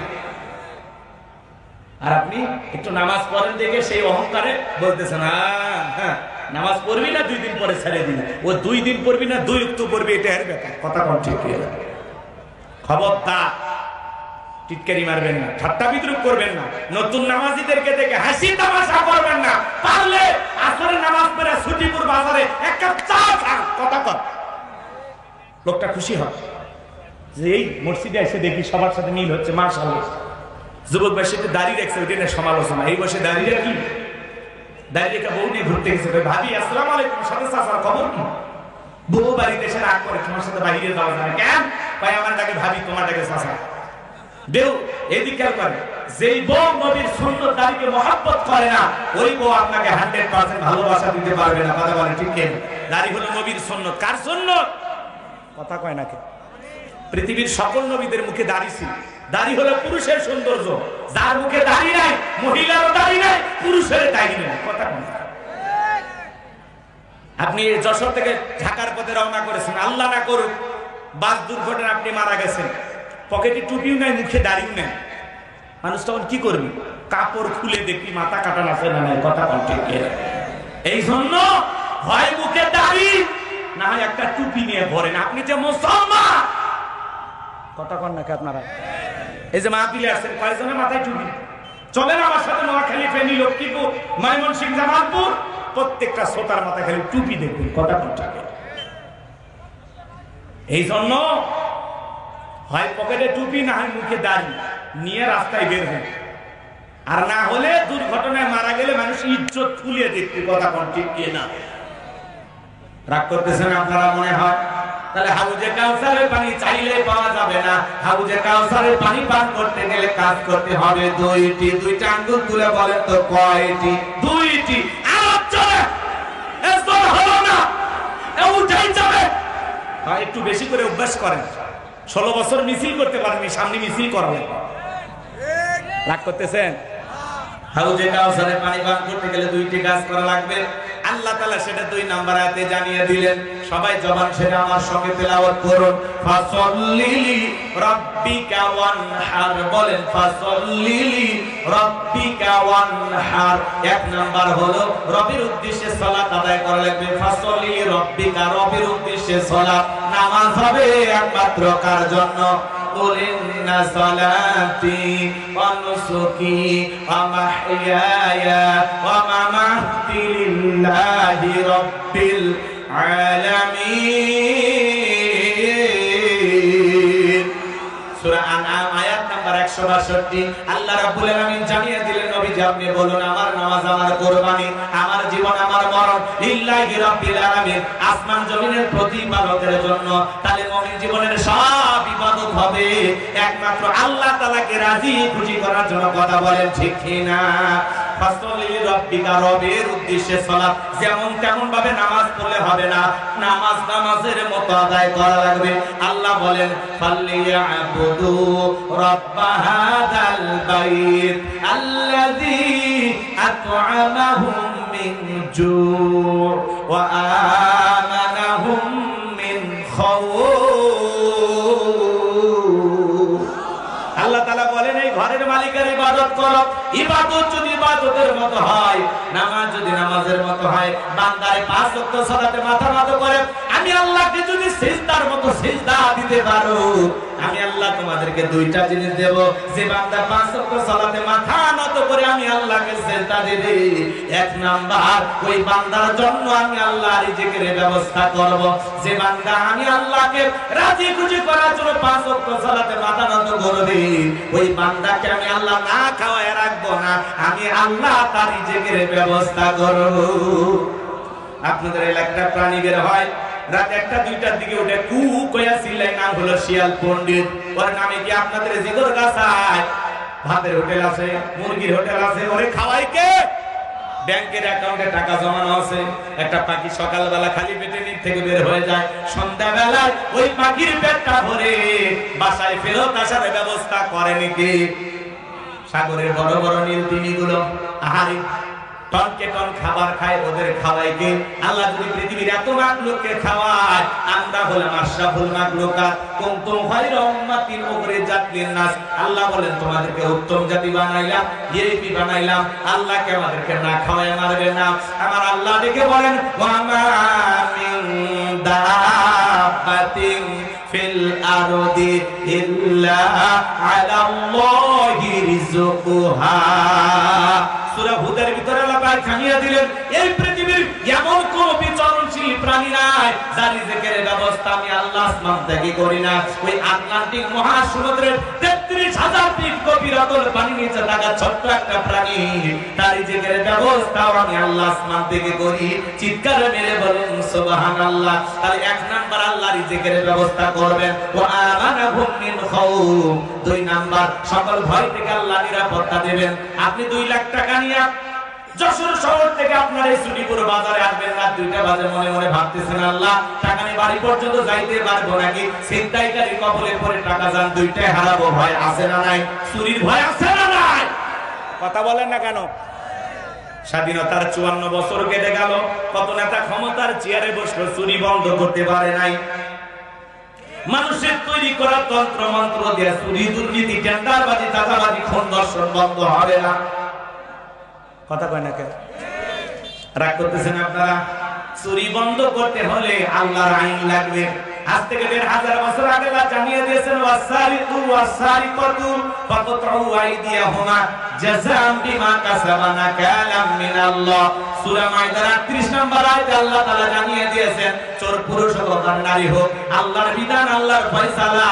আর আপনি একটু নামাজ পড়েন দেখে সেই অহংকারে বলতেছেন হ্যাঁ নামাজ পড়বি না 2 দিন পরে ছেড়ে দিবি। ও 2 দিন পড়বি না 2 ওয়াক্ত পড়বি, এটা এর ব্যাপার। কথা বল ঠিক না? খবরদার টিটকারি মারবেন না, ঠাট্টা বিদ্রুপ করবেন না, নতুন নামাজীদেরকে দেখে হাসি তামাশা করবেন না। পারলে আসরের নামাজ পড়ে ছুটিপুর বাজারে এক কাপ চা খান। কথা কর, লোকটা খুশি হয় যে এই মসজিদে এসে দেখি সবার সাথে মিল হচ্ছে, মাশাআল্লাহ। যুবক বয়সে দাঁড়িয়ে রাখছে, ওইটা নিয়ে সমালোচনা। এই বসে দাঁড়িয়ে কি দাঁড়িয়ে রেখে বউ নিয়ে ঘুরতে গেছে, ভাবি আসসালামু আলাইকুম, সাথে চাচার খবর কি? বউ বাড়িতে এসে রাগ করে তোমার সাথে বাইরে যাওয়া যায় কেন? ভাই আমার ডাকে ভাবি, তোমার ডাকে চাচা। দেও এদিক খেয়াল করে, যেই বউ নবীর সুন্নত দাড়িকে মহব্বত করে না, ওই বউ আপনাকে 100% ভালোবাসা দিতে পারবে না। কথা বলে ঠিক না? দাড়ি হলো নবীর সুন্নত। কার সুন্নত? কথা কয় না কে? পৃথিবীর সকল নবীদের মুখে দাড়ি ছিল। দাড়ি হলো পুরুষের সৌন্দর্য। যার মুখে দাড়ি নাই, মহিলারও দাড়ি নাই, পুরুষের দাড়ি নাই। কথা কয় না? আপনি যশোর থেকে ঢাকার পথে রওনা করেছেন, আল্লাহ না করুক বাস দুর্ঘটনা আপনি মারা গেছেন, পকেটে টুপিও নাই, মুখে দাড়িও নাই, মানুষ তখন কি করবি? কাপড় খুলে দেখবি মাথা কাটা আছে না নাই। কথা বলতে এই জন্য হয় মুখে দাড়ি, না হয় একটা টুপি নিয়ে ভরেন। আপনি যে মুসলমান, কথা কন নাকি আপনারা? এই যে মাহফিলে আসছেন কয়েকজনের মাথায় টুপি, চলেন আমার সাথে নোয়াখালী, ফেনী, লক্ষ্মীপুর, ময়মনসিংহ, জামালপুর, প্রত্যেকটা শ্রোতার মাথায় খালি টুপি দেখবেন, কথা ঠিক। এই জন্য হয় পকেটে টুপি, না হয় মুখে দাড়ি নিয়ে রাস্তায় বের হয়, আর না হলে দুর্ঘটনায় মারা গেলে মানুষ ইজ্জত ফুলিয়ে দেখতে, কথা ঠিক না? রাগ করতেছেন আপনারা মনে হয়? তাহলে হাউজে কাউসারের পানি চাইলে পাওয়া যাবে না, হাউজে কাউসারের পানি পান করতে গেলে কাজ করতে হবে দুইটি। দুইটা আঙ্গুল তুলে বলেন তো কয়টি? দুইটি। আওয়াজ চলে এসব হলো না, উঠাই যাবে। হ্যাঁ, একটু বেশি করে অভ্যাস করেন। 16 বছর মিছিল করতে পারেননি, সামনে মিছিল করালেন। রাগ করতেছেন? হাউজে কাউসারের পানি পান করতে গেলে দুইটি কাজ করা লাগবে। আল্লাহ তাআলা সেটা 2 নাম্বার আয়াতে জানিয়ে দিলেন। সবাই জবান ছেড়ে আমার সঙ্গে তেলাওয়াত করুন। ফাসাল্লি রাব্বিকা ওয়ানহার, বলেন ফাসাল্লি রাব্বিকা ওয়ানহার। 1 নাম্বার হলো রবের উদ্দেশ্যে সালাত আদায় করা লাগবে। ফাসাল্লি রাব্বিকা, রবের উদ্দেশ্যে সালাত। নামাজ হবে একমাত্র কার জন্য? قل إن صلاتي ونسكي ومحياي ومماتي لله رب العالمين। সূরা আনআম আয়াত নাম্বার 162। আল্লাহ রাব্বুল আলামিন জানিয়ে দিলেন, নবীজি আপনি বলুন আমার নামাজ, আমার কুরবানি, আমার জীবন, আমার মরণ লিল্লাহি রাব্বিল আলামিন, আসমান জমিনের প্রতিপালকের জন্য। তাহলে মুমিন জীবনের সব ইবাদত হবে একমাত্র আল্লাহ তাআলাকে রাজি খুশি করার জন্য। কথা বলেন ঠিক কি না? ফাসাল্লি রাব্বিকা, রবের উদ্দেশ্যে সালাত। যেমন তেমন ভাবে নামাজ পড়লে হবে না, নামাজ নামাজের মতো আদায় করা লাগবে। আল্লাহ বলেন ফাল্লিয়াবুদু রাব্ব হাদাল বাইত আল্লাযী আত'আমাহুম মিন জু' ওয়া আমানাহুম মিন খাউফ। আল্লাহ তাআলা বলেন এই ঘরের মালিকের ইবাদত করো। ইবাদত যদি ইবাদতের মতো হয়, নামাজ যদি নামাজের মতো হয়, বান্দারে 5 ওয়াক্ত সালাতে মাথা নত করে আমি আল্লাহকে যদি সিজদার মতো সিজদা দিতে পারো, আমি আল্লাহ তোমাদেরকে 2টা জিনিস দেব। যে বান্দা 5 ওয়াক্ত সালাতে মাথা নত করে আমি আল্লাহকে সিজদা দেবে, 1 নাম্বার ওই বান্দার জন্য আমি আল্লাহ রিজিকের ব্যবস্থা করব। যে বান্দা আমি আল্লাহকে রাজি খুশি করার জন্য 5 ওয়াক্ত সালাতে মাথা নত করবে, ওই বান্দাকে আমি আল্লাহ না খাওয়ায় রাখবো না, আমি আল্লাহ তার রিজিকের ব্যবস্থা করব। আপনাদের এলাকার প্রাণী বের হয় রাত 1টা 2টার দিকে উঠে কু কয়া চিল্লায়, নাম হলো শিয়াল পণ্ডিত। ওর নামে কি আপনাদের জিগর গাছায় ভাতের হোটেল আছে, মুরগির হোটেল আছে, ওরে খাওয়াই কে? ব্যাংকের অ্যাকাউন্টে টাকা জমানো আছে। একটা পাখি সকালবেলা খালি পেটে নিচ থেকে বের হয়ে যায়, সন্ধ্যাবেলায় ওই পাখির পেটটা ভরে বাসায় ফেরত আসার ব্যবস্থা করেনি কে? সাগরের বড় বড় নীল তিমিগুলো আহারে টনকে টন খাবার খায়, ওদের খাওয়াই কে? আল্লাহ যদি পৃথিবীর এত মাখলুককে খাওয়ায়, আমরা হলাম আশরাফুল মাখলুকাত, কুনতুম খায়রা উম্মাতিন উখরিজাত লিন-নাস। আল্লাহ বলেন তোমাদেরকে উত্তম জাতি বানাইলাম, ভিআইপি বানাইলাম। আল্লাহকে আমাদেরকে না খাওয়ায় মারবে না। আমার আল্লাহ ডেকে বলেন ওয়া মা মিন দাব্বাতিন ফিল আরদি ইল্লা আলাল্লাহি রিজকুহা। সূরা হুদের ভিতরে আল্লাহ পাক জানিয়ে দিলেন এই পৃথিবীর এমন কোন বিচরণশীল প্রাণী নাই যার রিজিকের ব্যবস্থা আমি আল্লাহ আসমান থেকে করি না। ওই আটলান্টিক মহাসমুদ্রের ৩৩,০০০ ফিট গভীর অতল পানির নিচে থাকা ছোট্ট একটা প্রাণী, তার রিজিকের ব্যবস্থাও আমি আল্লাহ আসমান থেকে করি। চিৎকার মেরে বলুন সুবহানাল্লাহ। তাহলে 1 নাম্বার আল্লাহ রিজিকের ব্যবস্থা করবেন। ওয়া আমানাহুম মিন খাউফ। 2 নাম্বার সকল ভয় থেকে আল্লাহ নিরাপত্তা দেবেন। আপনি 2 লাখ টাকা নিয়ে যশোর শহর থেকে আপনার এই ছুটিপুর বাজারে আসবেন, রাত 2টা বাজে মনে মনে ভাবতেছেন আল্লাহ টাকা নিয়ে বাড়ি পর্যন্ত যাইতে পারবো নাকি? ছিনতাইকারী কবলে পড়ে টাকা যান 2টাই হারাবো, ভয় আছে না নাই? চুরির ভয় আছে না নাই? কথা বলেন না কেন? স্বাধীনতার 54 বছর কেটে গেল, কত নেতা ক্ষমতার চেয়ারে বসলো, চুরি বন্ধ করতে পারে নাই। মানুষের তৈরি করা তন্ত্র মন্ত্র দিয়ে চুরি, দুর্নীতি, টেন্ডারবাজি, চাঁদাবাজি, খুন ধর্ষণ বন্ধ হবে না। কথা কয় না কেন? রাগ করতেছেন আপনারা? চুরি বন্ধ করতে হলে আল্লাহর আইন লাগবে। আজ থেকে ১৫০০ বছর আগে আল্লাহ জানিয়ে দিয়েছেন ওয়াসারিকু ওয়াসারিকাতু ফাকতাউ আইদিয়াহুমা জাযাআন বিমা কাসাবা নাকালাম মিনাল্লাহ। সূরা মাইদার ৩৮ নম্বর আয়াতে আল্লাহ তাআলা জানিয়ে দিয়েছেন চোর পুরুষ হোক আর নারী হোক, আল্লাহর বিধান, আল্লাহর ফয়সালা।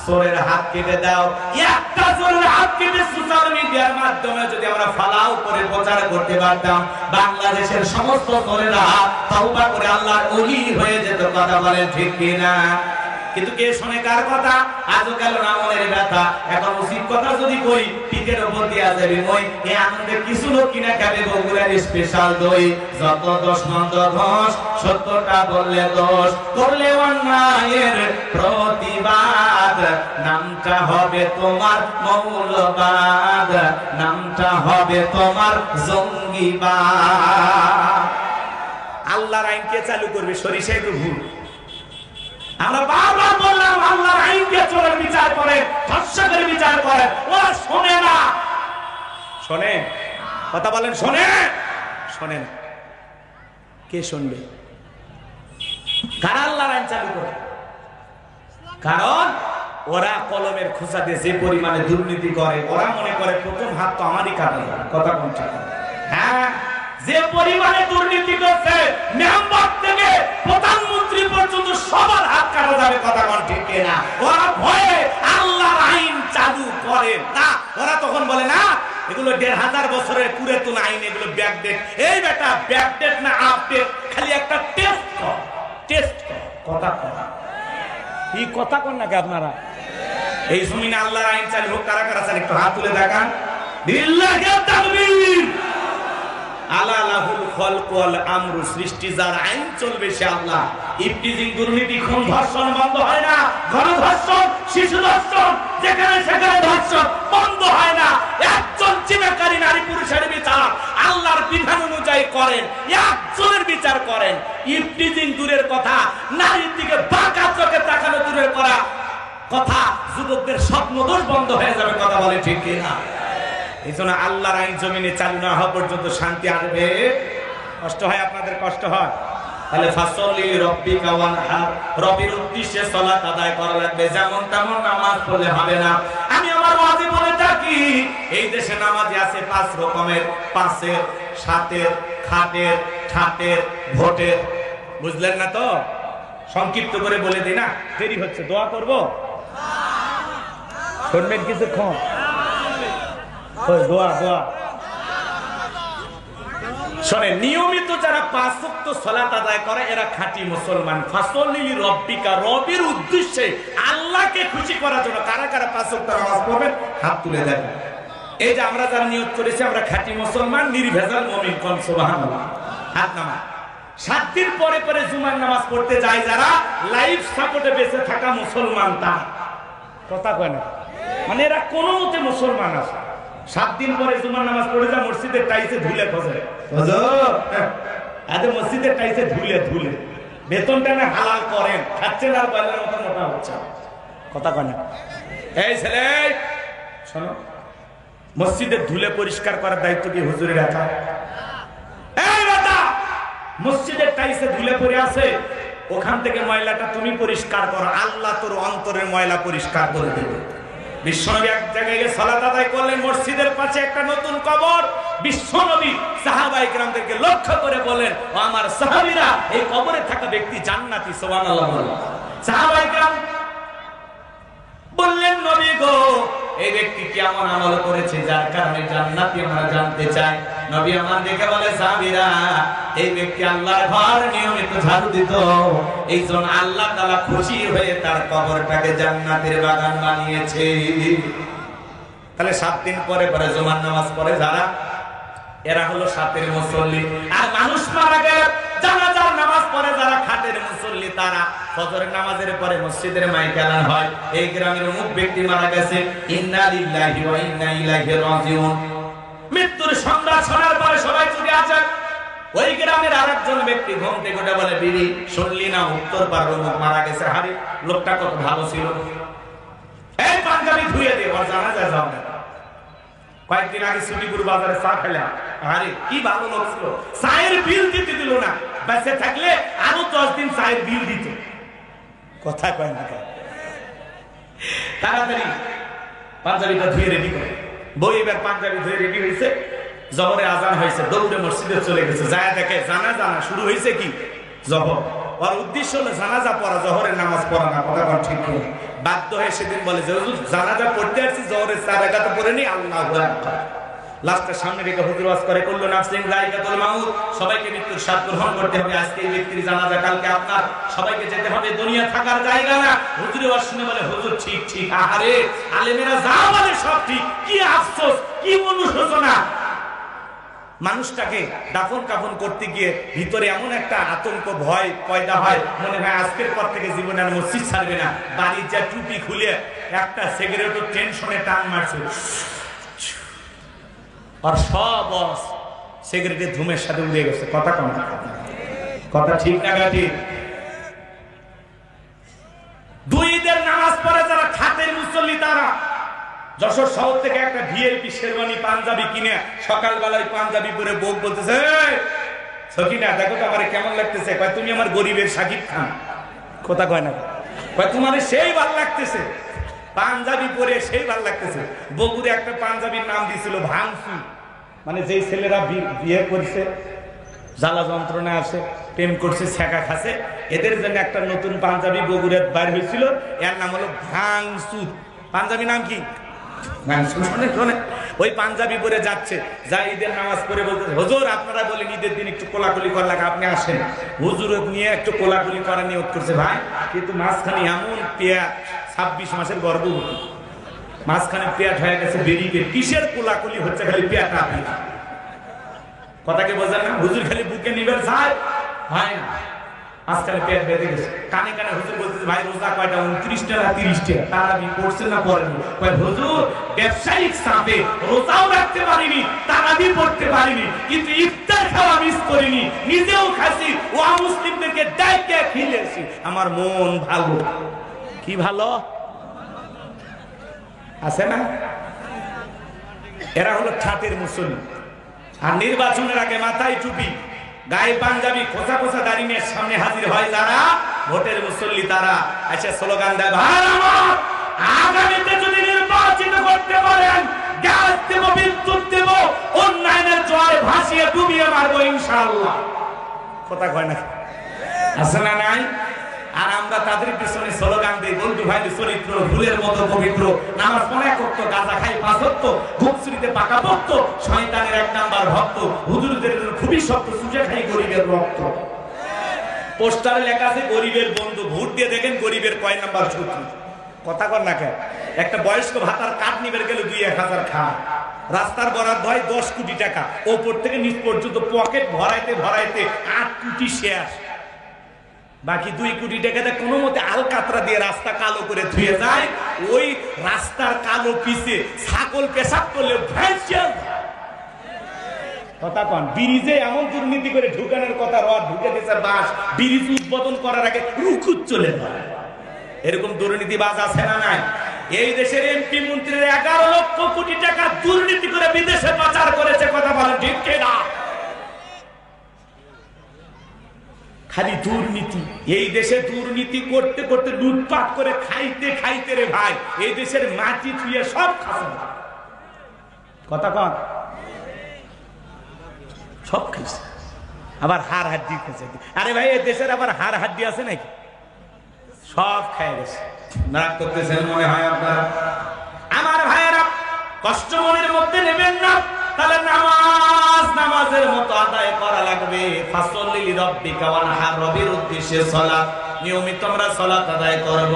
চোরের হাত কেটে দাও। একটা চোরের হাত কেটে সোশ্যাল মিডিয়ার মাধ্যমে যদি আমরা ফালাও করে প্রচার করতে পারতাম, বাংলাদেশের সমস্ত চোরেরা তওবা করে আল্লাহর ওলি হয়ে যেত। কথা বলেন ঠিক কিনা? কিন্তু কে শোনে কার কথা? আজও গেল না মনের ব্যথা। এখন উচিত কথা যদি কই, পিঠের উপর দিয়া যাবে মই। এই আনন্দে কিছু লোক কিনা খাবে বগুড়ার স্পেশাল দই। যত দোষ মন্দ দোষ, সত্যটা বললে দোষ, করলে অন্যায়ের প্রতিবাদ, নামটা হবে তোমার মৌলবাদ, নামটা হবে তোমার জঙ্গিবাদ। আল্লাহর আইনকে চালু করবে, সরিষাই তো ভুল। আমরা বারবার বললাম আল্লাহর আইনকে চোরের বিচার করে, ধর্ষকের বিচার করে, ওরা শোনে না। শোনে? কথা বলেন শোনে? শোনে না। কে শুনবে? কারা আল্লাহর আইন চালু করে? কারণ ওরা কলমের খোঁচা দিয়ে যে পরিমাণে দুর্নীতি করে, ওরা মনে করে প্রথম হাত তো আমারই কাটা। কথা বলছে? হ্যাঁ, যে পরিমাণে দুর্নীতি করছে, মেম্বার থেকে প্রধানমন্ত্রী পর্যন্ত সবার হাত কাটা যাবে। কথা বল ঠিক কিনা? ওরা ভয়ে আল্লাহর আইন চালু করে না। ওরা তখন বলে না এগুলো ১৫০০ বছরের পুরাতন আইন, এগুলো ব্যাকডেট। এই বেটা ব্যাকডেট না আপডেট, খালি একটা টেস্ট কর, টেস্ট কর। কথা কর, এই কথা কর নাকি আপনারা? এই জমিনে আল্লাহর আইন চালু হোক, কারা কারা চাল একটু হাত তুলে দেখান। বিল্লাহি তাকবীর। আলালাহুল খলক ওয়াল আমরু, সৃষ্টি যার আইন চলবে সে আল্লাহ। ইফতিজিং, দুর্নীতি, খুন, ধর্ষণ বন্ধ হয় না। গণধর্ষণ, শিশু ধর্ষণ, যেখানে সেখানে ধর্ষণ বন্ধ হয় না। একজন চিনাকারী নারী পুরুষের বিচার আল্লাহর বিধান অনুযায়ী করেন, একজনের বিচার করেন। ইফতিজিং দূরের কথা, নারীর দিকে বাঁকা চোখে তাকানো দূরের করা কথা, যুবকদের স্বপ্নদোষ বন্ধ হয়ে যাবে। কথা বলে ঠিক কিনা? এই জন্য আল্লাহর আইন জমিনে চালু না হওয়া পর্যন্ত শান্তি আসবে। কষ্ট হয়, আপনাদের কষ্ট হয়। তাহলে ফাসলি রব্বিকা ওয়ানহার, রবের উদ্দেশ্যে সালাত আদায় করা লাগবে। যেমন তেমন নামাজ পড়লে হবে না। আমি আমার ওয়াজে বলে থাকি, এই দেশে নামাজি আছে ৫ রকমের, ৫-এর, ৭-এর, খাটের, ঠাটের, ভোটের। বুঝলেন না তো? সংক্ষিপ্ত করে বলে দিই না, দেরি হচ্ছে। দোয়া করব, শুনবেন কিছুক্ষণ? দোয়া দোয়া শোনে। নিয়মিত যারা ৫ ওয়াক্ত সালাত আদায় করে এরা খাঁটি মুসলমান। ফাসলি রব্বিকা, রবের উদ্দেশ্যে, আল্লাহকে খুশি করার জন্য। কারা কারা ৫ ওয়াক্ত নামাজ পড়বেন হাত তুলে দেখেন। এই যে আমরা যারা নিয়ত করেছি আমরা খাঁটি মুসলমান, নির্ভেজাল মুমিন, কোন সুবহানাল্লাহ, হাত নামা। ৭ দিন পরে পরে জুমার নামাজ পড়তে যায় যারা, লাইফ সাপোর্টে বেঁচে থাকা মুসলমান। তা কথা কয় না, মানে এরা কোনো মতে মুসলমান আছে। ৭ দিন পরে জুমার নামাজ পড়ে যা, মসজিদের টাইসে ধুলে খোঁজে, মসজিদের টাইসে ধুলে ধুলে বেতনটা না হালাল করেন, খাচ্ছেন আর বাইরের মতো মোটা হচ্ছে। কথা কয় না? এই ছেলে শোনো, মসজিদের ধুলে পরিষ্কার করার দায়িত্ব কি হুজুরের একা? এই বেটা, মসজিদের টাইসে ধুলে পড়ে আছে, ওখান থেকে ময়লাটা তুমি পরিষ্কার করো, আল্লাহ তোর অন্তরের ময়লা পরিষ্কার করে দেবে। বিশ্বনবী এক জায়গায় গিয়ে সালাত আদায় করলেন, মসজিদের পাশে একটা নতুন কবর। বিশ্বনবী সাহাবায়ে কেরামদেরকে লক্ষ্য করে বলেন, ও আমার সাহাবীরা, এই কবরে থাকা ব্যক্তি জান্নাতি। সুবহানাল্লাহ। সাহাবায়ে কেরাম বললেন, নবী গো, এই ব্যক্তি কেমন আমল করেছে যার কারণে জান্নাতি, আমরা জানতে চাই। নবী আমার দেখে বলে, সাহাবীরা, এই ব্যক্তি আল্লাহর ঘর নিয়মিত ঝাড়ু দিত, এই জন্য আল্লাহ তাআলা খুশি হয়ে তার কবরটাকে জান্নাতের বাগান বানিয়েছে। তাহলে ৭ দিন পরে পরে জুমার নামাজ পড়ে যারা, এরা হলো ৭-এর মুসল্লি। আর মানুষ মারা গেলে জানাজার নামাজ পড়ে যারা, খাটের মুসল্লি তারা। ফজরের নামাজের পরে মসজিদের মাইক এলান হয়, এই গ্রামের অমুক ব্যক্তি মারা গেছে, ইন্না লিল্লাহি ওয়া ইন্না ইলাইহি রাজিউন। মৃত্যুর সংবাদ শোনার পরে সবাই চলে আসে। ওই গ্রামের আরেকজন ব্যক্তি ঘুম থেকে উঠে বলে, বিবি শুনলি না উত্তর পাড়ার অমুক মারা গেছে? হারে, লোকটা কত ভালো ছিল, এই পাঞ্জাবি ধুয়ে দে, ওর জানাজা যাও না। কয়েকদিন আগে সুটিপুর বাজারে চা খেলাম, আরে কি ভালো লোক ছিল, চায়ের বিল দিতে দিল না। বেঁচে থাকলে আরো 10 দিন চায়ের বিল দিত। কথা কয় না, তাড়াতাড়ি পাঞ্জাবিটা ধুয়ে রেডি করে বই, এবার পাঞ্জাবি ধুয়ে রেডি হয়েছে, জহরে আজান হয়েছে, দৌড়ে মসজিদে চলে গেছে, যায় দেখে জানাজা শুরু হয়েছে কি জহর। ওর উদ্দেশ্য হলো জানাজা পড়া, জহরের নামাজ পড়া না, কথা ঠিক নেই। বাধ্য হয়ে সেদিন বলে যে হুজুর জানাজা পড়তে আসছি, জহরের 4 রাকাত পড়ে নি, আল্লাহু আকবার। লাস্টের সামনে রেখে হুজুর ওয়াজ করে, কুল্লু নাফসিন যায়কাতুল মাউত, সবাইকে মৃত্যুর স্বাদ গ্রহণ করতে হবে। আজকে এই ব্যক্তির জানাজা, কালকে আপনার, সবাইকে যেতে হবে, দুনিয়া থাকার জায়গা না। হুজুরের ওয়াজ শুনে বলে হুজুর ঠিক ঠিক, আহারে আলেমেরা যা বলে সব ঠিক, কি আফসোস, কি অনুশোচনা। মানুষটাকে দাফন কাফন করতে গিয়ে ভিতরে এমন একটা আতঙ্ক ভয় পয়দা হয়, মনে হয় আজকের পর থেকে জীবনে আর মসজিদ ছাড়বে না। বাড়ির যা টুপি খুলে একটা সিগারেটও টেনশনে টান মারছে, আর সব সিগারেটের ধুমের সাথে উড়ে গেছে। কথা কম, কথা ঠিক না ঠিক? দুই ঈদের নামাজ পড়ে যারা খাতের মুসল্লি, তারা যশোর শহর থেকে একটা ভিআইপি শেরওয়ানি পাঞ্জাবি কিনে সকালবেলায় পাঞ্জাবি পরে বউ বলতেছে, সকিনা দেখো তো আমার কেমন লাগতেছে। কয় তুমি আমার গরিবের শাকিব খান। কথা কয় না, কয় তোমার সেই ভাল লাগতেছে, পাঞ্জাবি পরে সেই ভাল লাগতেছে। বগুড়ে একটা পাঞ্জাবির নাম দিয়েছিল ভাঙসু, মানে যেই ছেলেরা বিয়ে করছে, জ্বালা যন্ত্রণা আছে, প্রেম করছে, ছেঁকা খাচ্ছে, এদের জন্য একটা নতুন পাঞ্জাবি বগুড়ে বাইর হয়েছিল, এর নাম হলো ভাঙসু। পাঞ্জাবি নাম কি? ওই পাঞ্জাবি পরে যাচ্ছে, যা ঈদের নামাজ পড়ে বলতেছে, হুজুর আপনারা বলেন ঈদের দিন একটু কোলাকুলি করা লাগে, আপনি আসেন। হুজুর নিয়ে একটু কোলাকুলি করা নিয়োগ করছে ভাই, কিন্তু মাঝখানে এমন পেট, 26 মাসের গর্ভবতী, মাঝখানে পেট হয়ে গেছে বেরিয়ে, কিসের কোলাকুলি হচ্ছে, খালি পেট আপনি। কথাকে বোঝেন না? হুজুর খালি বুকে নিবেন চায়, ভাই না, আজকাল পেট বেঁধে গেছে। কানে কানে হুজুর বলতেছে, ভাই রোজা কয়টা? 29টা না 30টা? তারাবি পড়ছেন না পড়েনি? হুজুর ব্যবসায়িক চাপে রোজাও রাখতে পারিনি, তারাবি পড়তে পারিনি, কিন্তু ইফতার খাওয়া মিস করিনি, নিজেও খাসি, ও মুসলিমদেরকে ডাইকে খেলেছি, আমার মন ভালো। কি ভালো আছে না? এরা হলো ঠাটের মুসল্লি। আর নির্বাচনের আগে মাথায় টুপি, গায়ে পাঞ্জাবি, খোঁচা খোঁচা দাড়ি নিয়ে সামনে হাজির হয় যারা ভোটের মুসল্লি, তারা এসে স্লোগান দেয়, ভাই আমার আগামীতে যদি নির্বাচিত করতে পারেন, গ্যাস দেব, বিদ্যুৎ দেব, উন্নয়নের জোয়ারে ভাসিয়ে ডুবিয়ে মারবো ইনশাআল্লাহ। কথা কয় না, আছে না নাই? আর আমরা তাদের পিছনে স্লোগান দিই, বন্ধু ভাই চরিত্র ফুলের মতো পবিত্র, নামাজ পড়ে করতো, গাঁজা খাই 5 ওয়াক্ত, ঘুমসুরিতে পাকা পড়ত, শয়তানের 1 নাম্বার ভক্ত, হুজুরদের খুবই শক্ত, সুজে খাই গরিবের রক্ত। পোস্টারে লেখা আছে গরিবের বন্ধু, ভোট দিয়ে দেখেন গরিবের কয় নাম্বার শত্রু। কথা কর না কেন? একটা বয়স্ক ভাতার কাঠ নিবে গেলে 2-1000 খায়, রাস্তার বরাদ্দ হয় 10 কোটি টাকা, ওপর থেকে নিচ পর্যন্ত পকেট ভরাইতে ভরাইতে 8 কোটি শেষ, বাকি 2 কোটি টাকাতে কোনো মতে আলকাতরা দিয়ে রাস্তা কালো করে ধুয়ে যায়। ওই রাস্তার কালো পিছে ছাগল পেশাব করলে ভেসে। কথা কন, ব্রিজে এমন দুর্নীতি করে ঢুকানোর কথা, রড ঢুকে দিয়েছে বাস, ব্রিজ উদ্বোধন করার আগে রুকুত চলে যায়। এরকম দুর্নীতিবাজ আছে না নাই? এই দেশের এমপি মন্ত্রীর 11 লক্ষ কোটি টাকা দুর্নীতি করে বিদেশে পাচার করেছে। কথা বলেন ঠিক কিনা? খালি দুর্নীতি। এই দেশে দুর্নীতি করতে করতে লুটপাট করে খাইতে খাইতে রে ভাই এই দেশের মাটি ছুঁয়ে সব খাচ্ছে। কথা কন, সব খাইছে, আবার হাড় হাড্ডি খেয়েছে। আরে ভাই এই দেশের আবার হাড় হাড্ডি আছে নাকি? সব খেয়ে গেছে। নাক করতেছেন মনে হয় আপনারা। আমার ভাইয়েরা, কষ্ট মনের মধ্যে নেবেন না, তাহলে নামাজের মতো আদায় করা লাগবে। ফাসল্লি লিরাব্বিকা ওয়ানহার, রবের উদ্দেশ্যে সালাত, নিয়মিত আমরা সালাত আদায় করব।